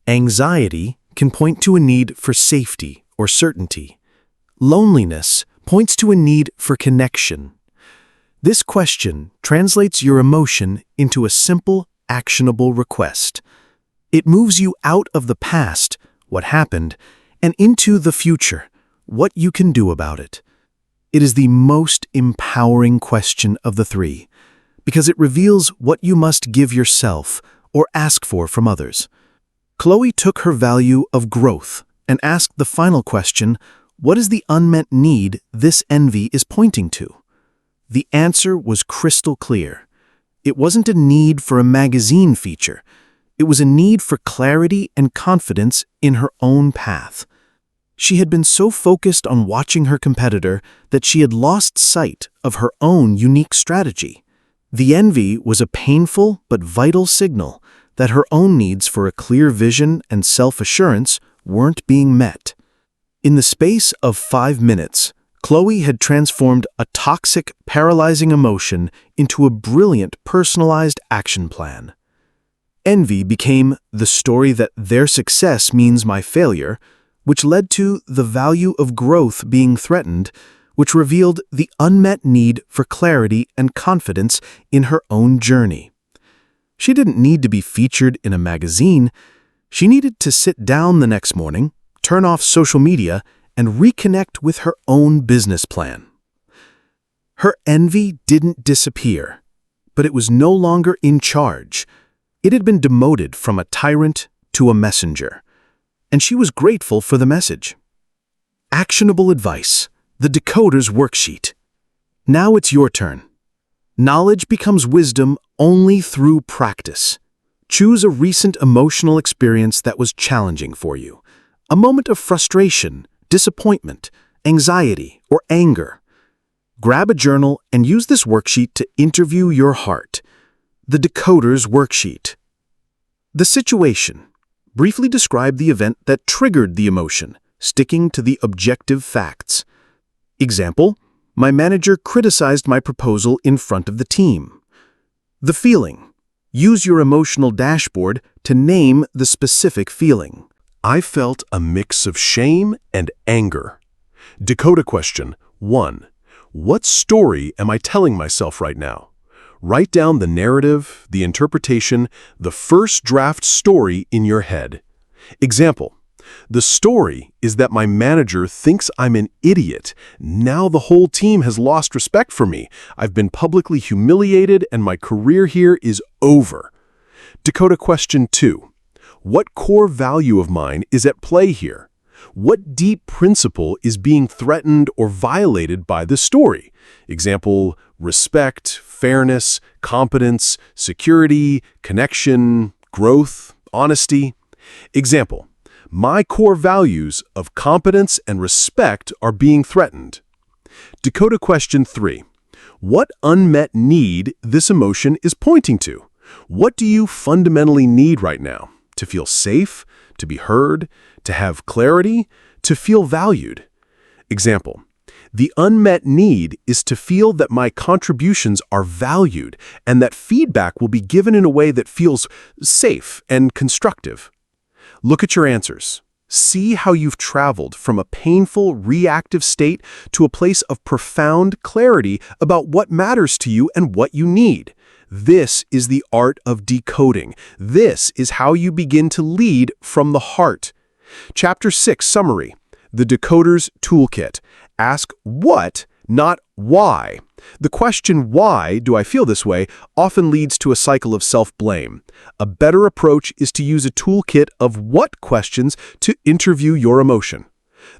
Anxiety can point to a need for safety or certainty. Loneliness points to a need for connection. This question translates your emotion into a simple, actionable request. It moves you out of the past, what happened, and into the future, what you can do about it. It is the most empowering question of the 3, because it reveals what you must give yourself or ask for from others. Chloe took her value of growth and asked the final question, what is the unmet need this envy is pointing to? The answer was crystal clear. It wasn't a need for a magazine feature. It was a need for clarity and confidence in her own path. She had been so focused on watching her competitor that she had lost sight of her own unique strategy. The envy was a painful but vital signal that her own needs for a clear vision and self-assurance weren't being met. In the space of 5 minutes, Chloe had transformed a toxic, paralyzing emotion into a brilliant, personalized action plan. Envy became the story that their success means my failure, which led to the value of growth being threatened, which revealed the unmet need for clarity and confidence in her own journey. She didn't need to be featured in a magazine. She needed to sit down the next morning, turn off social media, and reconnect with her own business plan. Her envy didn't disappear, but it was no longer in charge. It had been demoted from a tyrant to a messenger, and she was grateful for the message. Actionable advice, the Decoder's worksheet. Now it's your turn. Knowledge becomes wisdom only through practice. Choose a recent emotional experience that was challenging for you, a moment of frustration, disappointment, anxiety, or anger. Grab a journal and use this worksheet to interview your heart. The Decoder's worksheet. The situation. Briefly describe the event that triggered the emotion, sticking to the objective facts. Example, my manager criticized my proposal in front of the team. The feeling. Use your emotional dashboard to name the specific feeling. I felt a mix of shame and anger. Decoder question 1. What story am I telling myself right now? Write down the narrative, the interpretation, the first draft story in your head. Example, the story is that my manager thinks I'm an idiot. Now the whole team has lost respect for me. I've been publicly humiliated and my career here is over. Decoder question 2. What core value of mine is at play here? What deep principle is being threatened or violated by the story? Example, respect, fairness, competence, security, connection, growth, honesty. Example, my core values of competence and respect are being threatened. Decoder question 3. What unmet need this emotion is pointing to? What do you fundamentally need right now? To feel safe, to be heard, to have clarity, to feel valued. Example, the unmet need is to feel that my contributions are valued and that feedback will be given in a way that feels safe and constructive. Look at your answers. See how you've traveled from a painful, reactive state to a place of profound clarity about what matters to you and what you need. This is the art of decoding. This is how you begin to lead from the heart. Chapter 6 Summary. The Decoder's Toolkit. Ask what, not why. The question, why do I feel this way, often leads to a cycle of self-blame. A better approach is to use a toolkit of what questions to interview your emotion.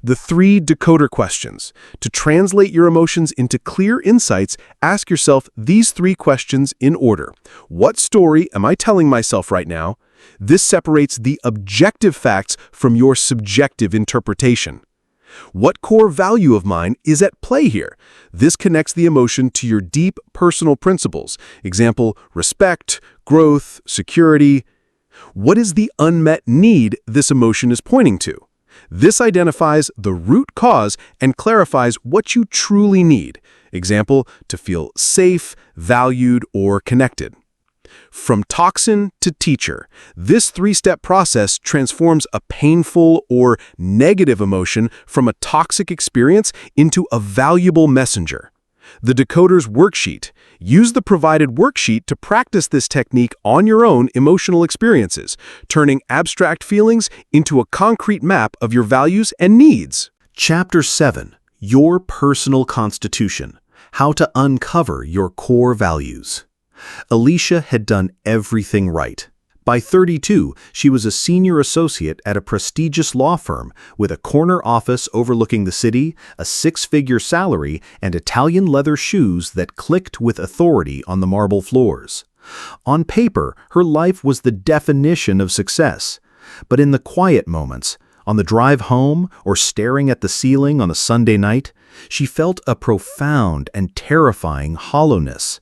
The 3 decoder questions. To translate your emotions into clear insights, ask yourself these 3 questions in order. What story am I telling myself right now? This separates the objective facts from your subjective interpretation. What core value of mine is at play here? This connects the emotion to your deep personal principles. Example, respect, growth, security. What is the unmet need this emotion is pointing to? This identifies the root cause and clarifies what you truly need. Example, to feel safe, valued, or connected. From toxin to teacher, this 3-step process transforms a painful or negative emotion from a toxic experience into a valuable messenger. The Decoder's worksheet. Use the provided worksheet to practice this technique on your own emotional experiences, turning abstract feelings into a concrete map of your values and needs. Chapter 7. Your Personal Constitution. How to Uncover Your Core Values. Alicia had done everything right. By 32, she was a senior associate at a prestigious law firm with a corner office overlooking the city, a 6-figure salary, and Italian leather shoes that clicked with authority on the marble floors. On paper, her life was the definition of success. But in the quiet moments, on the drive home or staring at the ceiling on a Sunday night, she felt a profound and terrifying hollowness.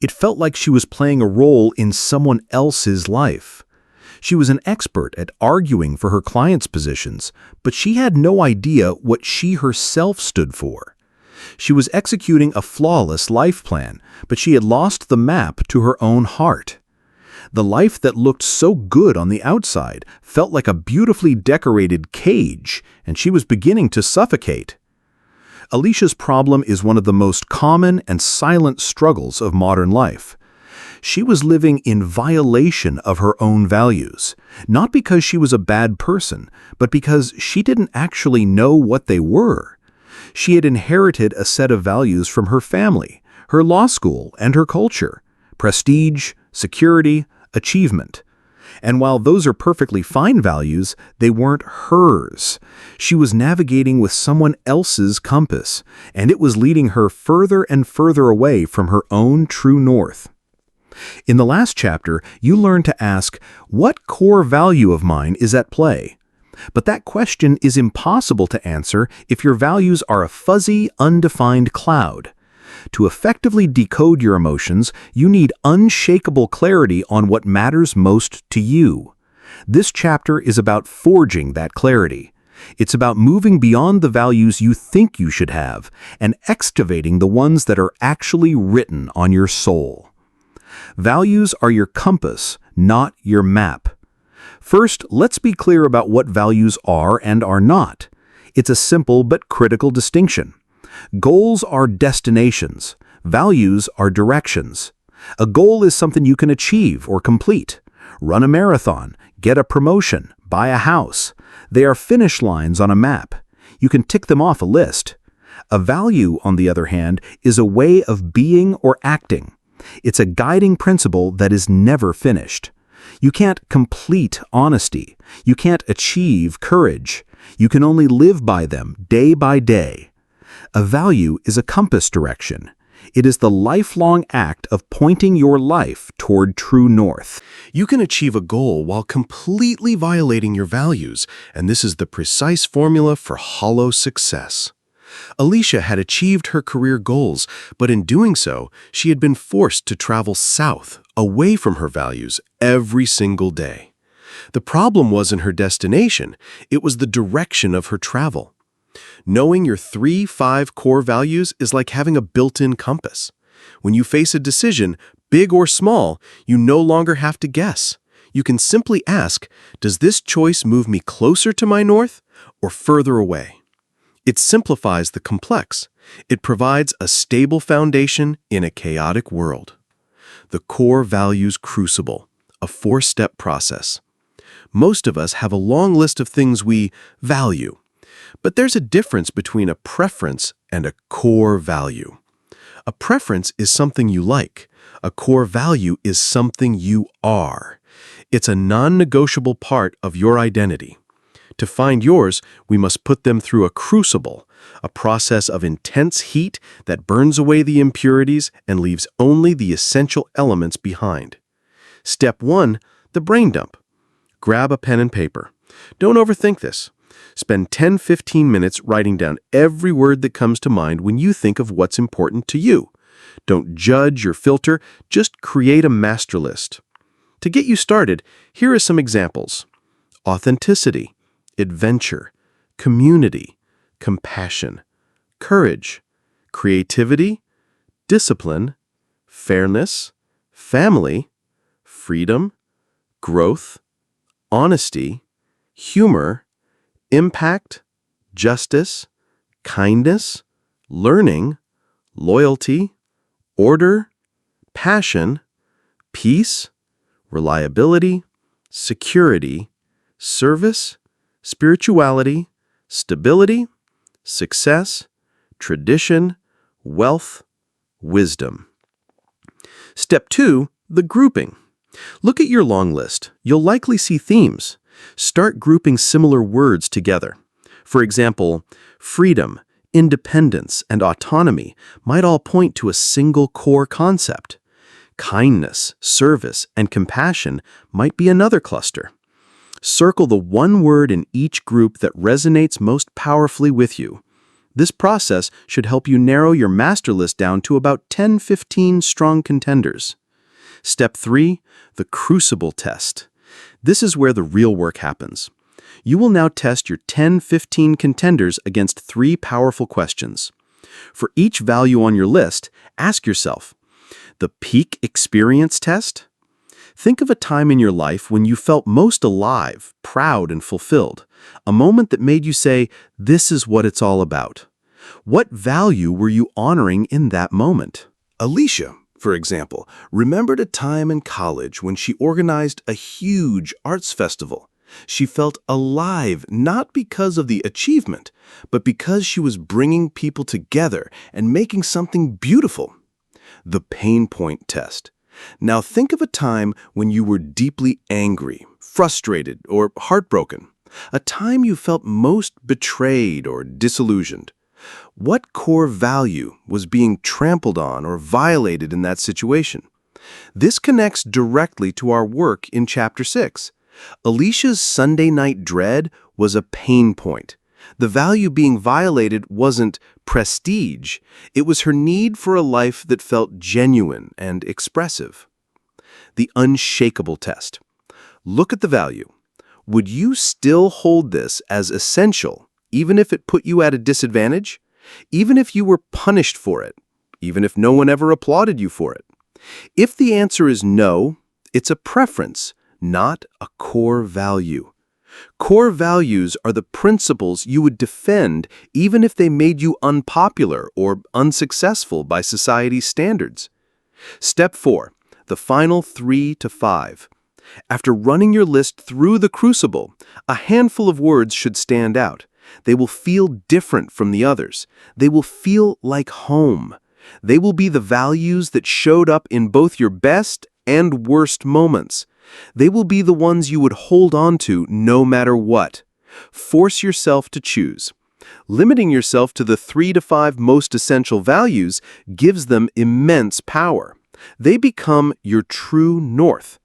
It felt like she was playing a role in someone else's life. She was an expert at arguing for her clients' positions, but she had no idea what she herself stood for. She was executing a flawless life plan, but she had lost the map to her own heart. The life that looked so good on the outside felt like a beautifully decorated cage, and she was beginning to suffocate. Alicia's problem is one of the most common and silent struggles of modern life. She was living in violation of her own values, not because she was a bad person, but because she didn't actually know what they were. She had inherited a set of values from her family, her law school, and her culture: prestige, security, achievement. And while those are perfectly fine values, they weren't hers. She was navigating with someone else's compass, and it was leading her further and further away from her own true north. In the last chapter, you learned to ask, what core value of mine is at play? But that question is impossible to answer if your values are a fuzzy, undefined cloud. To effectively decode your emotions, you need unshakable clarity on what matters most to you. This chapter is about forging that clarity. It's about moving beyond the values you think you should have and excavating the ones that are actually written on your soul. Values are your compass, not your map. First, let's be clear about what values are and are not. It's a simple but critical distinction. Goals are destinations. Values are directions. A goal is something you can achieve or complete. Run a marathon, get a promotion, buy a house. They are finish lines on a map. You can tick them off a list. A value, on the other hand, is a way of being or acting. It's a guiding principle that is never finished. You can't complete honesty. You can't achieve courage. You can only live by them day by day. A value is a compass direction. It is the lifelong act of pointing your life toward true north. You can achieve a goal while completely violating your values, and this is the precise formula for hollow success. Alicia had achieved her career goals, but in doing so, she had been forced to travel south, away from her values, every single day. The problem wasn't her destination, it was the direction of her travel. Knowing your 3-5 core values is like having a built-in compass. When you face a decision, big or small, you no longer have to guess. You can simply ask, does this choice move me closer to my north or further away? It simplifies the complex. It provides a stable foundation in a chaotic world. the core values crucible, a 4-step process. Most of us have a long list of things we value, but there's a difference between a preference and a core value. A preference is something you like. A core value is something you are. It's a non-negotiable part of your identity. To find yours, we must put them through a crucible, a process of intense heat that burns away the impurities and leaves only the essential elements behind. Step 1, the brain dump. Grab a pen and paper. Don't overthink this. Spend 10-15 minutes writing down every word that comes to mind when you think of what's important to you. Don't judge or filter, just create a master list. To get you started, here are some examples. Authenticity, adventure, community, compassion, courage, creativity, discipline, fairness, family, freedom, growth, honesty, humor, impact, justice, kindness, learning, loyalty, order, passion, peace, reliability, security, service, spirituality, stability, success, tradition, wealth, wisdom. Step 2, the grouping. Look at your long list. You'll likely see themes. Start grouping similar words together. For example, freedom, independence, and autonomy might all point to a single core concept. Kindness, service, and compassion might be another cluster. Circle the one word in each group that resonates most powerfully with you. This process should help you narrow your master list down to about 10-15 strong contenders. Step 3, the crucible test. This is where the real work happens. You will now test your 10-15 contenders against 3 powerful questions. For each value on your list, ask yourself, the peak experience test? Think of a time in your life when you felt most alive, proud, and fulfilled. A moment that made you say, this is what it's all about. What value were you honoring in that moment? Alicia, for example, remembered a time in college when she organized a huge arts festival. She felt alive not because of the achievement, but because she was bringing people together and making something beautiful. The pain point test. Now think of a time when you were deeply angry, frustrated, or heartbroken. A time you felt most betrayed or disillusioned. What core value was being trampled on or violated in that situation? This connects directly to our work in Chapter 6. Alicia's Sunday night dread was a pain point. The value being violated wasn't prestige. It was her need for a life that felt genuine and expressive. The unshakable test. Look at the value. Would you still hold this as essential, even if it put you at a disadvantage? Even if you were punished for it? Even if no one ever applauded you for it? If the answer is no, it's a preference, not a core value. Core values are the principles you would defend even if they made you unpopular or unsuccessful by society's standards. Step 4, the final 3 to 5. After running your list through the crucible, a handful of words should stand out. They will feel different from the others. They will feel like home. They will be the values that showed up in both your best and worst moments. They will be the ones you would hold on to no matter what. Force yourself to choose. Limiting yourself to the 3 to 5 most essential values gives them immense power. They become your true north.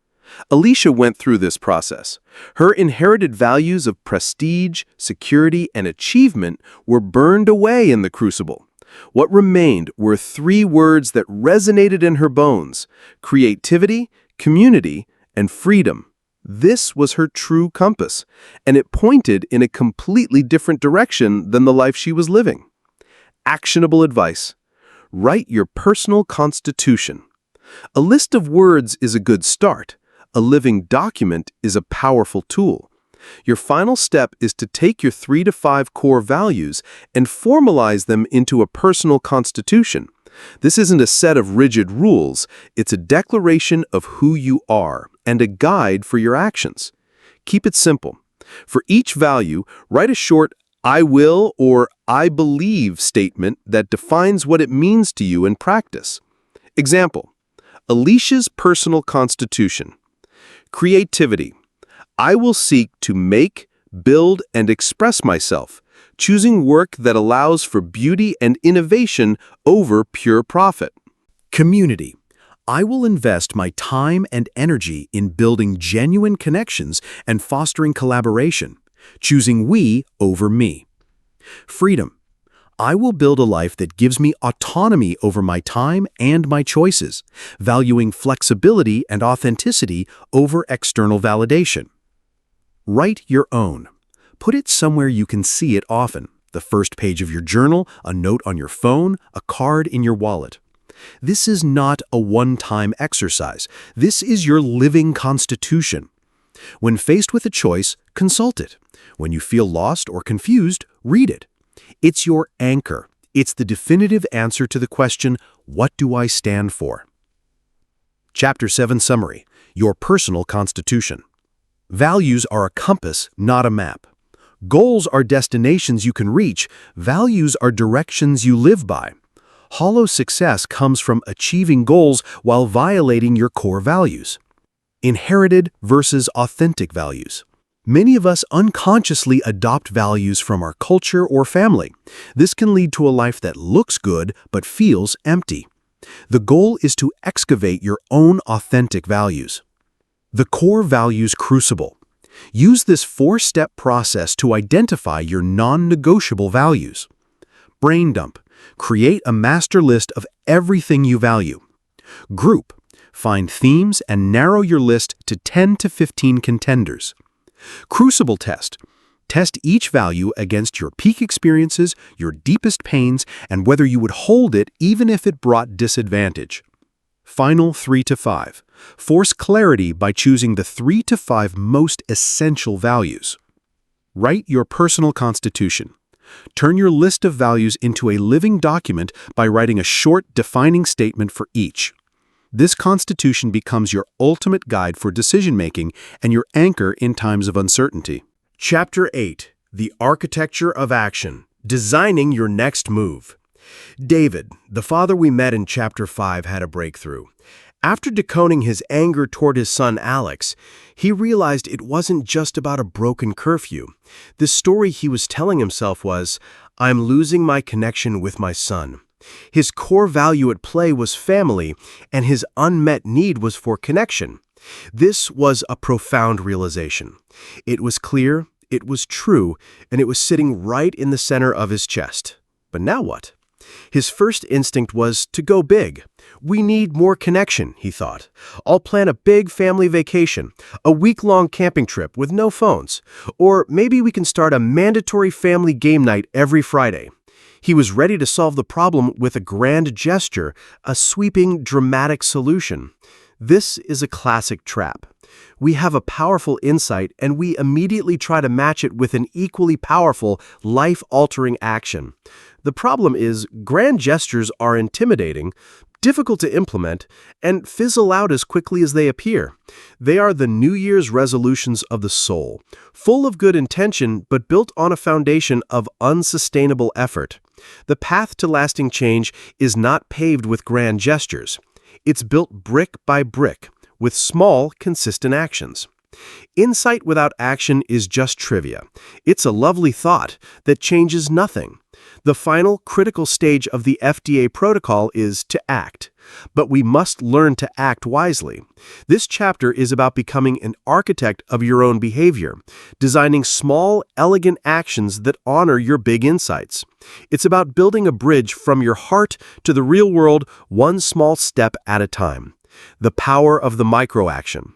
Alicia went through this process. Her inherited values of prestige, security, and achievement were burned away in the crucible. What remained were 3 words that resonated in her bones: creativity, community, and freedom. This was her true compass, and it pointed in a completely different direction than the life she was living. Actionable advice. Write your personal constitution. A list of words is a good start. A living document is a powerful tool. Your final step is to take your 3 to 5 core values and formalize them into a personal constitution. This isn't a set of rigid rules, it's a declaration of who you are and a guide for your actions. Keep it simple. For each value, write a short "I will" or "I believe" statement that defines what it means to you in practice. Example: Alicia's personal constitution. Creativity. I will seek to make, build, and express myself, choosing work that allows for beauty and innovation over pure profit. Community. I will invest my time and energy in building genuine connections and fostering collaboration, choosing we over me. Freedom. I will build a life that gives me autonomy over my time and my choices, valuing flexibility and authenticity over external validation. Write your own. Put it somewhere you can see it often: the first page of your journal, a note on your phone, a card in your wallet. This is not a one-time exercise. This is your living constitution. When faced with a choice, consult it. When you feel lost or confused, read it. It's your anchor. It's the definitive answer to the question, what do I stand for? Chapter 7 Summary: Your Personal Constitution. Values are a compass, not a map. Goals are destinations you can reach. Values are directions you live by. Hollow success comes from achieving goals while violating your core values. Inherited versus authentic values. Many of us unconsciously adopt values from our culture or family. This can lead to a life that looks good but feels empty. The goal is to excavate your own authentic values. The Core Values Crucible. Use this 4-step process to identify your non-negotiable values. Brain dump. Create a master list of everything you value. Group. Find themes and narrow your list to 10 to 15 contenders. Crucible test. Test each value against your peak experiences, your deepest pains, and whether you would hold it even if it brought disadvantage. Final 3 to 5. Force clarity by choosing the 3 to 5 most essential values. Write your personal constitution. Turn your list of values into a living document by writing a short, defining statement for each. This constitution becomes your ultimate guide for decision-making and your anchor in times of uncertainty. Chapter 8. The Architecture of Action. Designing Your Next Move. David, the father we met in Chapter 5, had a breakthrough. After decoding his anger toward his son Alex, he realized it wasn't just about a broken curfew. The story he was telling himself was, "I'm losing my connection with my son." His core value at play was family, and his unmet need was for connection. This was a profound realization. It was clear, it was true, and it was sitting right in the center of his chest. But now what? His first instinct was to go big. "We need more connection," he thought. "I'll plan a big family vacation, a week-long camping trip with no phones. Or maybe we can start a mandatory family game night every Friday." He was ready to solve the problem with a grand gesture, a sweeping, dramatic solution. This is a classic trap. We have a powerful insight and we immediately try to match it with an equally powerful, life-altering action. The problem is, grand gestures are intimidating, difficult to implement, and fizzle out as quickly as they appear. They are the New Year's resolutions of the soul, full of good intention but built on a foundation of unsustainable effort. The path to lasting change is not paved with grand gestures. It's built brick by brick, with small, consistent actions. Insight without action is just trivia. It's a lovely thought that changes nothing. The final critical stage of the FDA protocol is to act. But we must learn to act wisely. This chapter is about becoming an architect of your own behavior, designing small, elegant actions that honor your big insights. It's about building a bridge from your heart to the real world, one small step at a time. The power of the micro-action.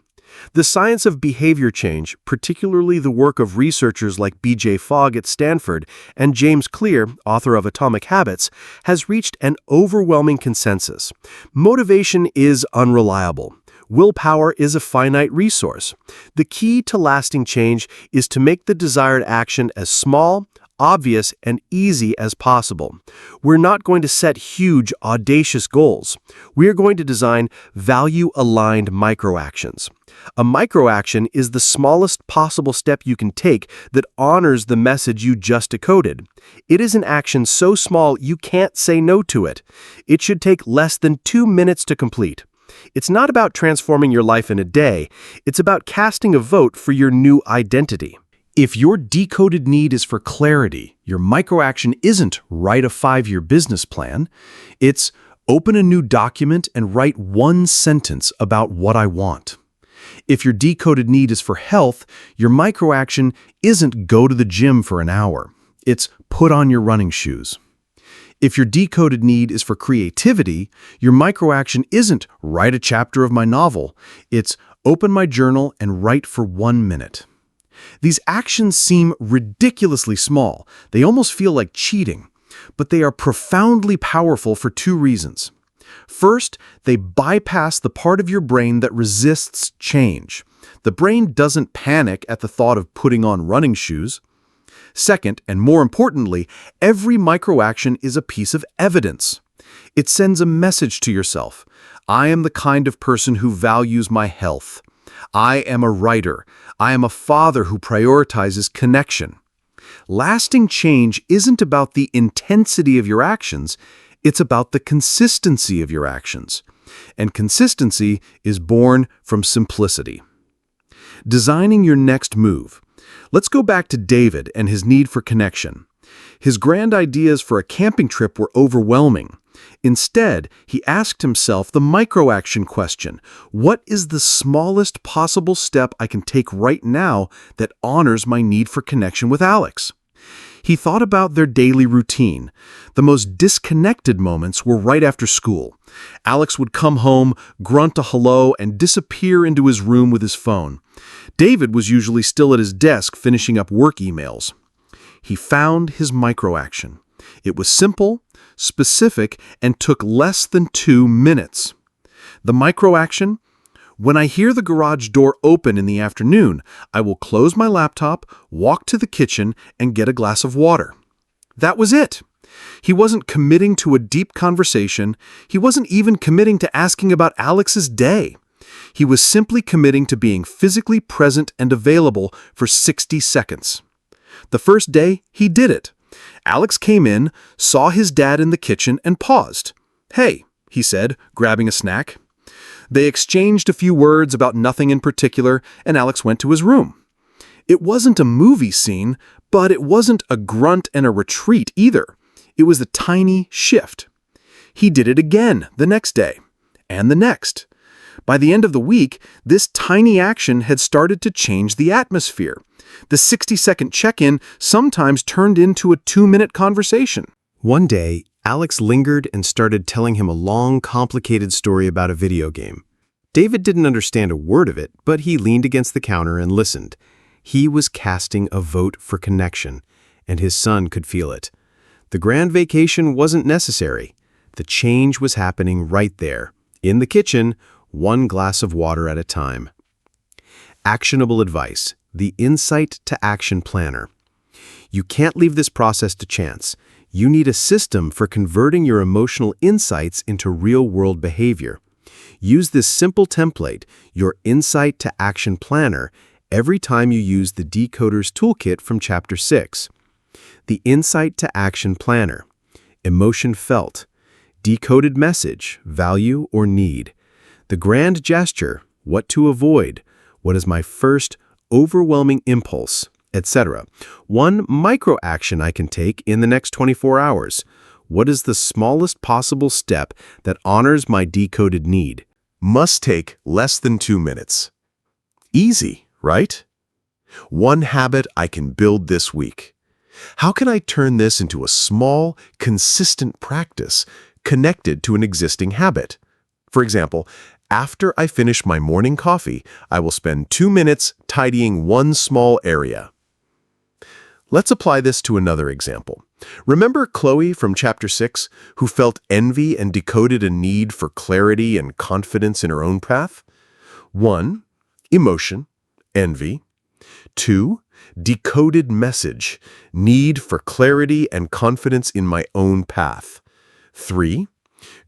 The science of behavior change, particularly the work of researchers like B.J. Fogg at Stanford and James Clear, author of Atomic Habits, has reached an overwhelming consensus. Motivation is unreliable. Willpower is a finite resource. The key to lasting change is to make the desired action as small, obvious and easy as possible. We're not going to set huge, audacious goals. We are going to design value-aligned microactions. A microaction is the smallest possible step you can take that honors the message you just decoded. It is an action so small you can't say no to it. It should take less than 2 minutes to complete. It's not about transforming your life in a day. It's about casting a vote for your new identity. If your decoded need is for clarity, your microaction isn't write a 5-year business plan. It's open a new document and write 1 sentence about what I want. If your decoded need is for health, your microaction isn't go to the gym for an hour. It's put on your running shoes. If your decoded need is for creativity, your microaction isn't write a chapter of my novel. It's open my journal and write for 1 minute. These actions seem ridiculously small. They almost feel like cheating, but they are profoundly powerful for 2 reasons. First, they bypass the part of your brain that resists change. The brain doesn't panic at the thought of putting on running shoes. Second, and more importantly, every microaction is a piece of evidence. It sends a message to yourself. I am the kind of person who values my health. I am a writer. I am a father who prioritizes connection. Lasting change isn't about the intensity of your actions. It's about the consistency of your actions. And consistency is born from simplicity. Designing your next move. Let's go back to David and his need for connection. His grand ideas for a camping trip were overwhelming. Instead, he asked himself the microaction question: what is the smallest possible step I can take right now that honors my need for connection with Alex? He thought about their daily routine. The most disconnected moments were right after school. Alex would come home, grunt a hello, and disappear into his room with his phone. David was usually still at his desk finishing up work emails. He found his microaction. It was simple, specific, and took less than 2 minutes. The microaction: when I hear the garage door open in the afternoon, I will close my laptop, walk to the kitchen, and get a glass of water. That was it. He wasn't committing to a deep conversation. He wasn't even committing to asking about Alex's day. He was simply committing to being physically present and available for 60 seconds. The first day, he did it. Alex came in, saw his dad in the kitchen, and paused. "Hey," he said, grabbing a snack. They exchanged a few words about nothing in particular, and Alex went to his room. It wasn't a movie scene, but it wasn't a grunt and a retreat either. It was a tiny shift. He did it again the next day, and the next. By the end of the week, this tiny action had started to change the atmosphere. The 60-second check-in sometimes turned into a 2-minute conversation. One day, Alex lingered and started telling him a long, complicated story about a video game. David didn't understand a word of it, but he leaned against the counter and listened. He was casting a vote for connection, and his son could feel it. The grand vacation wasn't necessary. The change was happening right there, in the kitchen, 1 glass of water at a time. Actionable advice: the Insight to Action Planner. You can't leave this process to chance. You need a system for converting your emotional insights into real-world behavior. Use this simple template, your Insight to Action Planner, every time you use the Decoder's Toolkit from Chapter 6. The Insight to Action Planner. Emotion felt. Decoded message, value or need. The grand gesture, what to avoid, what is my first overwhelming impulse, etc. 1 micro-action I can take in the next 24 hours. What is the smallest possible step that honors my decoded need? Must take less than 2 minutes. Easy, right? 1 habit I can build this week. How can I turn this into a small, consistent practice connected to an existing habit? For example, after I finish my morning coffee, I will spend 2 minutes tidying 1 small area. Let's apply this to another example. Remember Chloe from Chapter 6, who felt envy and decoded a need for clarity and confidence in her own path? 1. Emotion, envy. 2. Decoded message, need for clarity and confidence in my own path. 3.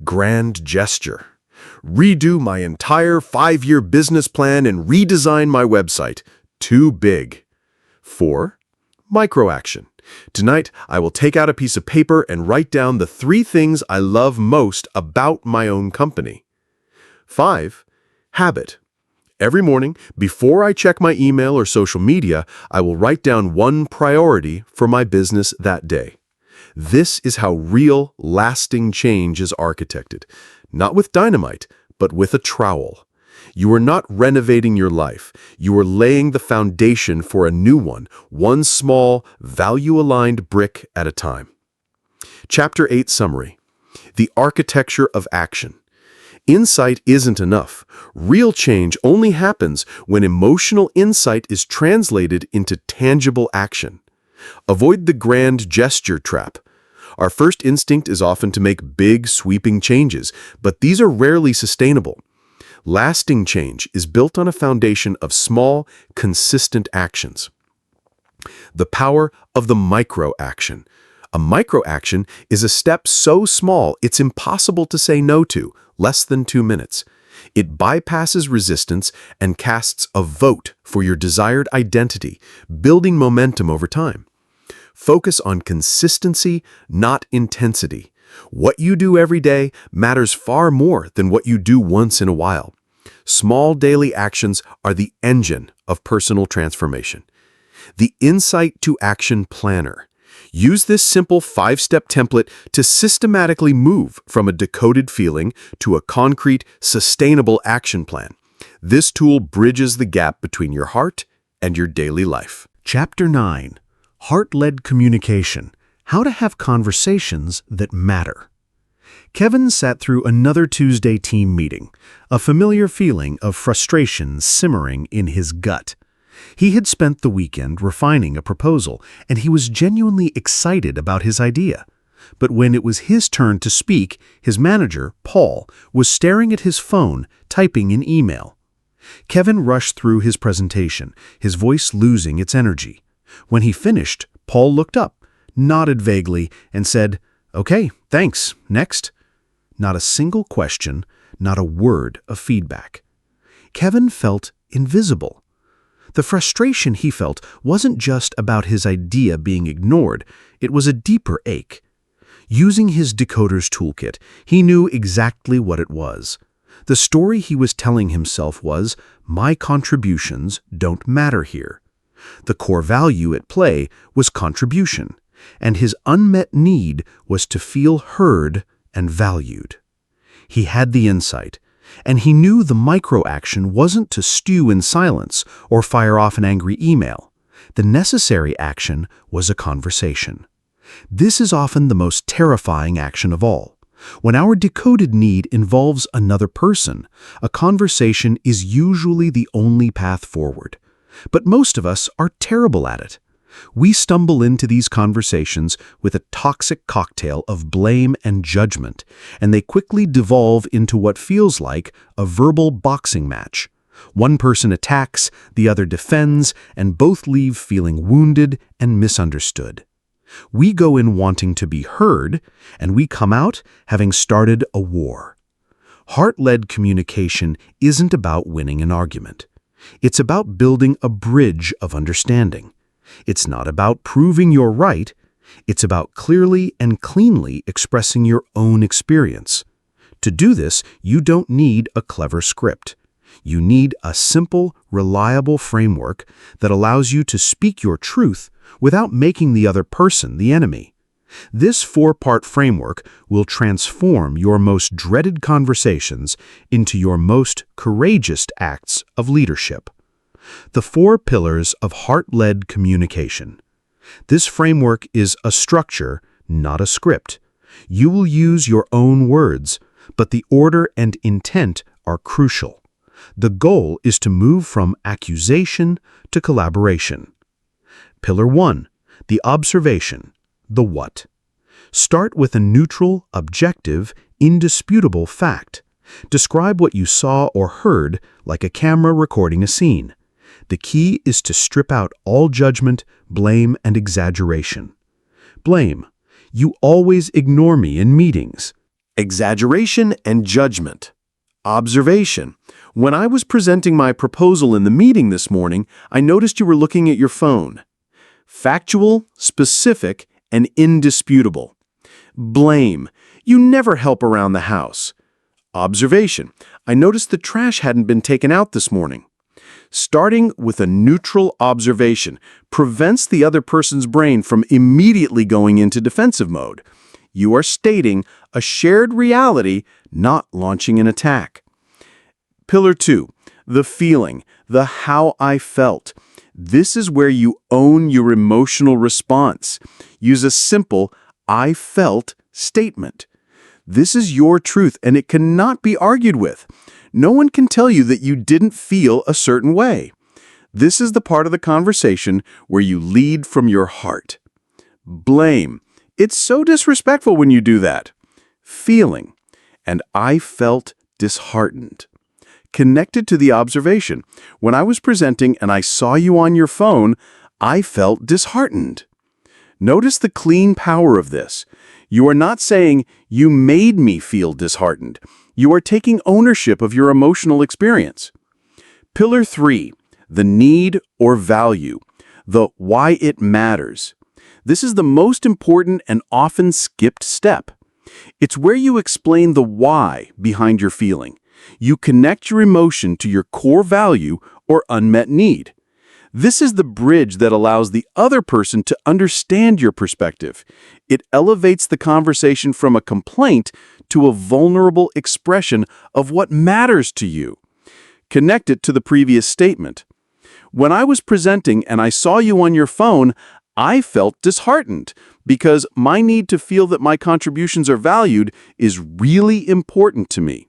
Grand gesture, redo my entire 5-year business plan and redesign my website. Too big. 4. Microaction. Tonight, I will take out a piece of paper and write down the 3 things I love most about my own company. 5. Habit. Every morning, before I check my email or social media, I will write down one priority for my business that day. This is how real, lasting change is architected. Not with dynamite, but with a trowel. You are not renovating your life. You are laying the foundation for a new one small, value-aligned brick at a time. Chapter 8 Summary. The Architecture of Action. Insight isn't enough. Real change only happens when emotional insight is translated into tangible action. Avoid the grand gesture trap. Our first instinct is often to make big, sweeping changes, but these are rarely sustainable. Lasting change is built on a foundation of small, consistent actions. The power of the micro-action. A micro-action is a step so small it's impossible to say no to, less than 2 minutes. It bypasses resistance and casts a vote for your desired identity, building momentum over time. Focus on consistency, not intensity. What you do every day matters far more than what you do once in a while. Small daily actions are the engine of personal transformation. The Insight to Action Planner. Use this simple 5-step template to systematically move from a decoded feeling to a concrete, sustainable action plan. This tool bridges the gap between your heart and your daily life. Chapter 9. Heart-Led Communication. How to have conversations that matter. Kevin sat through another Tuesday team meeting, a familiar feeling of frustration simmering in his gut. He had spent the weekend refining a proposal, and he was genuinely excited about his idea. But when it was his turn to speak, his manager, Paul, was staring at his phone, typing an email. Kevin rushed through his presentation, his voice losing its energy. When he finished, Paul looked up, nodded vaguely, and said, "Okay, thanks. Next." Not a single question, not a word of feedback. Kevin felt invisible. The frustration he felt wasn't just about his idea being ignored, it was a deeper ache. Using his Decoder's toolkit, he knew exactly what it was. The story he was telling himself was, "My contributions don't matter here." The core value at play was contribution, and his unmet need was to feel heard and valued. He had the insight, and he knew the micro-action wasn't to stew in silence or fire off an angry email. The necessary action was a conversation. This is often the most terrifying action of all. When our decoded need involves another person, a conversation is usually the only path forward. But most of us are terrible at it. We stumble into these conversations with a toxic cocktail of blame and judgment, and they quickly devolve into what feels like a verbal boxing match. One person attacks, the other defends, and both leave feeling wounded and misunderstood. We go in wanting to be heard, and we come out having started a war. Heart-led communication isn't about winning an argument. It's about building a bridge of understanding. It's not about proving you're right. It's about clearly and cleanly expressing your own experience. To do this, you don't need a clever script. You need a simple, reliable framework that allows you to speak your truth without making the other person the enemy. This 4-part framework will transform your most dreaded conversations into your most courageous acts of leadership. The 4 pillars of heart-led communication. This framework is a structure, not a script. You will use your own words, but the order and intent are crucial. The goal is to move from accusation to collaboration. Pillar 1, the observation, the what. Start with a neutral, objective, indisputable fact. Describe what you saw or heard like a camera recording a scene. The key is to strip out all judgment, blame, and exaggeration. Blame. You always ignore me in meetings. Exaggeration and judgment. Observation. When I was presenting my proposal in the meeting this morning, I noticed you were looking at your phone. Factual, specific, and indisputable. Blame. You never help around the house. Observation. I noticed the trash hadn't been taken out this morning. Starting with a neutral observation prevents the other person's brain from immediately going into defensive mode. You are stating a shared reality, not launching an attack. Pillar 2, the feeling, the how I felt. This is where you own your emotional response. Use a simple I felt statement. This is your truth and it cannot be argued with. No one can tell you that you didn't feel a certain way. This is the part of the conversation where you lead from your heart. Blame. It's so disrespectful when you do that. Feeling. And I felt disheartened. Connected to the observation. When I was presenting and I saw you on your phone, I felt disheartened. Notice the clean power of this. You are not saying, you made me feel disheartened. You are taking ownership of your emotional experience. Pillar 3, the need or value, the why it matters. This is the most important and often skipped step. It's where you explain the why behind your feeling. You connect your emotion to your core value or unmet need. This is the bridge that allows the other person to understand your perspective. It elevates the conversation from a complaint to a vulnerable expression of what matters to you. Connect it to the previous statement. When I was presenting and I saw you on your phone, I felt disheartened because my need to feel that my contributions are valued is really important to me.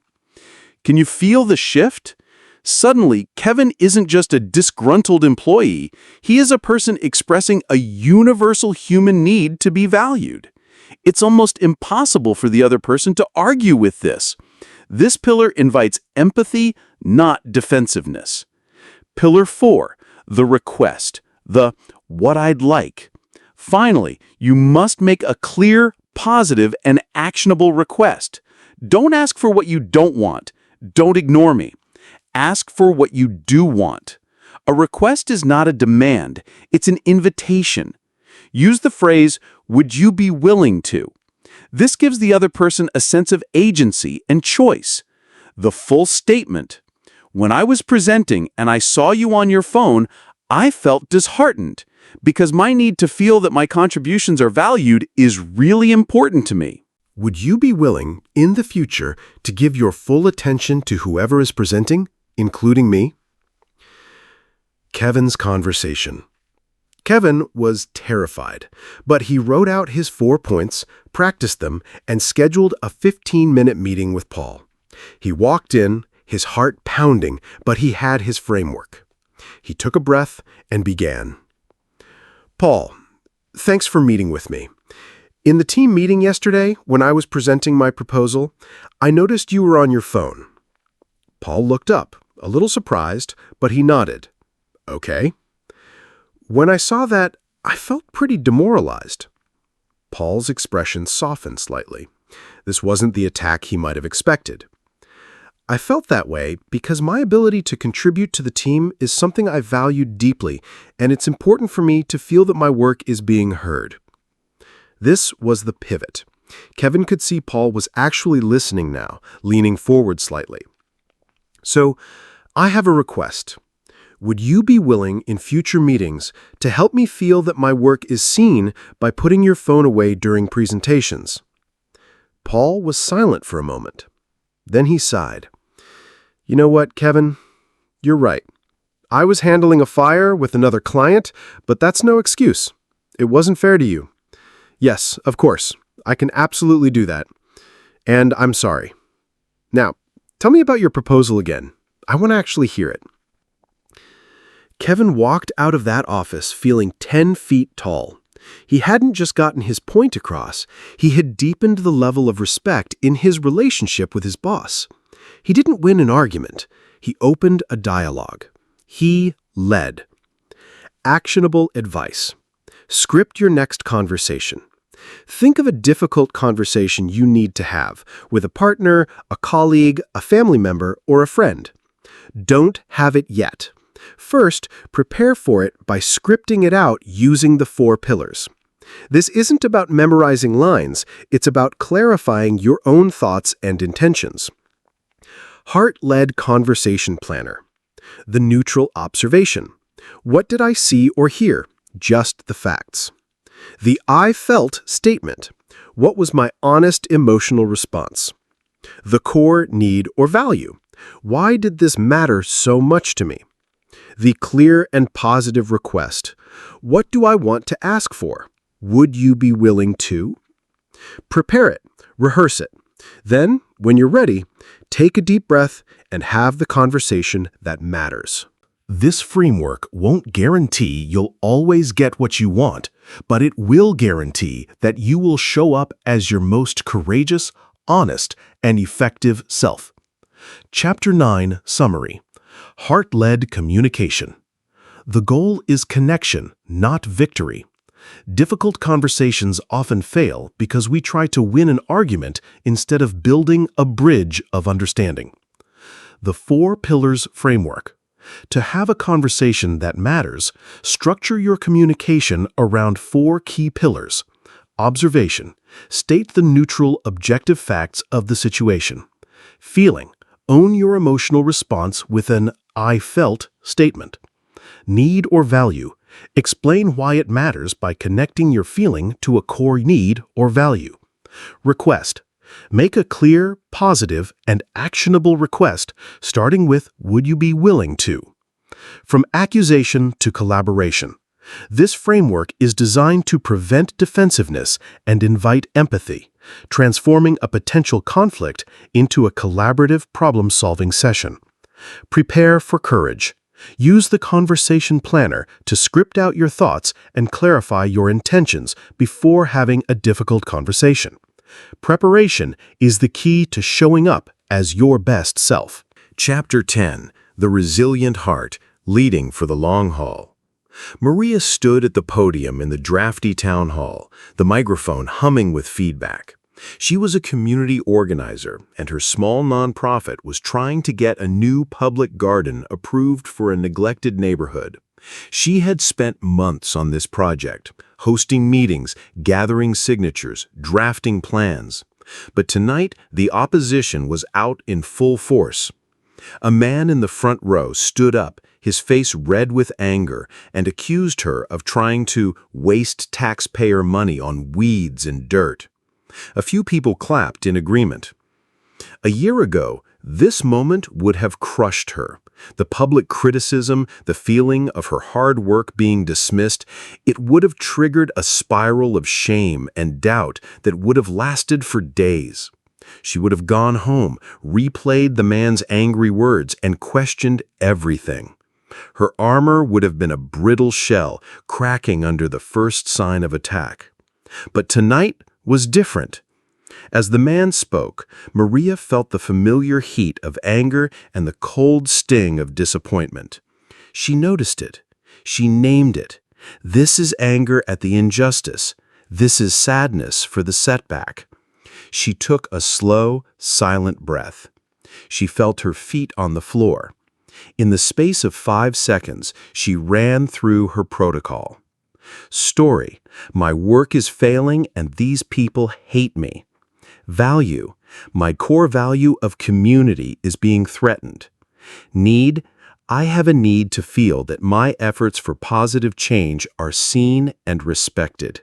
Can you feel the shift? Suddenly, Kevin isn't just a disgruntled employee. He is a person expressing a universal human need to be valued. It's almost impossible for the other person to argue with this. This pillar invites empathy, not defensiveness. Pillar 4, the request, the what I'd like. Finally, you must make a clear, positive, and actionable request. Don't ask for what you don't want. Don't ignore me. Ask for what you do want. A request is not a demand, it's an invitation. Use the phrase, would you be willing to? This gives the other person a sense of agency and choice. The full statement. When I was presenting and I saw you on your phone, I felt disheartened because my need to feel that my contributions are valued is really important to me. Would you be willing, in the future, to give your full attention to whoever is presenting, including me? Kevin's conversation. Kevin was terrified, but he wrote out his 4 points, practiced them, and scheduled a 15-minute meeting with Paul. He walked in, his heart pounding, but he had his framework. He took a breath and began. Paul, thanks for meeting with me. In the team meeting yesterday, when I was presenting my proposal, I noticed you were on your phone. Paul looked up, a little surprised, but he nodded. Okay. When I saw that, I felt pretty demoralized. Paul's expression softened slightly. This wasn't the attack he might have expected. I felt that way because my ability to contribute to the team is something I value deeply, and it's important for me to feel that my work is being heard. This was the pivot. Kevin could see Paul was actually listening now, leaning forward slightly. So, I have a request. Would you be willing in future meetings to help me feel that my work is seen by putting your phone away during presentations? Paul was silent for a moment. Then he sighed. You know what, Kevin? You're right. I was handling a fire with another client, but that's no excuse. It wasn't fair to you. Yes, of course. I can absolutely do that. And I'm sorry. Now, tell me about your proposal again. I want to actually hear it. Kevin walked out of that office feeling 10 feet tall. He hadn't just gotten his point across, he had deepened the level of respect in his relationship with his boss. He didn't win an argument, he opened a dialogue. He Led. Actionable advice. Script your next conversation. Think of a difficult conversation you need to have with a partner, a colleague, a family member, or a friend. Don't have it yet. First, prepare for it by scripting it out using the 4 pillars. This isn't about memorizing lines, it's about clarifying your own thoughts and intentions. Heart-led conversation planner. The neutral observation. What did I see or hear? Just the facts. The I felt statement. What was my honest emotional response? The core need or value. Why did this matter so much to me? The clear and positive request. What do I want to ask for? Would you be willing to? Prepare it, rehearse it. Then, when you're ready, take a deep breath and have the conversation that matters. This framework won't guarantee you'll always get what you want, but it will guarantee that you will show up as your most courageous, honest, and effective self. Chapter 9 Summary. Heart-led communication. The goal is connection, not victory. Difficult conversations often fail because we try to win an argument instead of building a bridge of understanding. The 4 Pillars Framework. To have a conversation that matters, structure your communication around 4 key pillars. Observation. State the neutral, objective facts of the situation. Feeling. Own your emotional response with an I felt statement. Need or value. Explain why it matters by connecting your feeling to a core need or value. Request. Make a clear, positive, and actionable request, starting with would you be willing to? From accusation to collaboration. This framework is designed to prevent defensiveness and invite empathy, transforming a potential conflict into a collaborative problem-solving session. Prepare for courage. Use the conversation planner to script out your thoughts and clarify your intentions before having a difficult conversation. Preparation is the key to showing up as your best self. Chapter 10. The Resilient Heart, Leading for the Long Haul. Maria stood at the podium in the drafty town hall, the microphone humming with feedback. She was a community organizer, and her small nonprofit was trying to get a new public garden approved for a neglected neighborhood. She had spent months on this project, hosting meetings, gathering signatures, drafting plans. But tonight, the opposition was out in full force. A man in the front row stood up, his face red with anger, and accused her of trying to waste taxpayer money on weeds and dirt. A few people clapped in agreement. A year ago, this moment would have crushed her. The public criticism, the feeling of her hard work being dismissed, it would have triggered a spiral of shame and doubt that would have lasted for days. She would have gone home, replayed the man's angry words, and questioned everything. Her armor would have been a brittle shell, cracking under the first sign of attack. But tonight was different. As the man spoke, Maria felt the familiar heat of anger and the cold sting of disappointment. She noticed it. She named it. This is anger at the injustice. This is sadness for the setback. She took a slow, silent breath. She felt her feet on the floor. In the space of 5 seconds, she ran through her protocol. Story: my work is failing and these people hate me. Value: my core value of community is being threatened. Need: I have a need to feel that my efforts for positive change are seen and respected.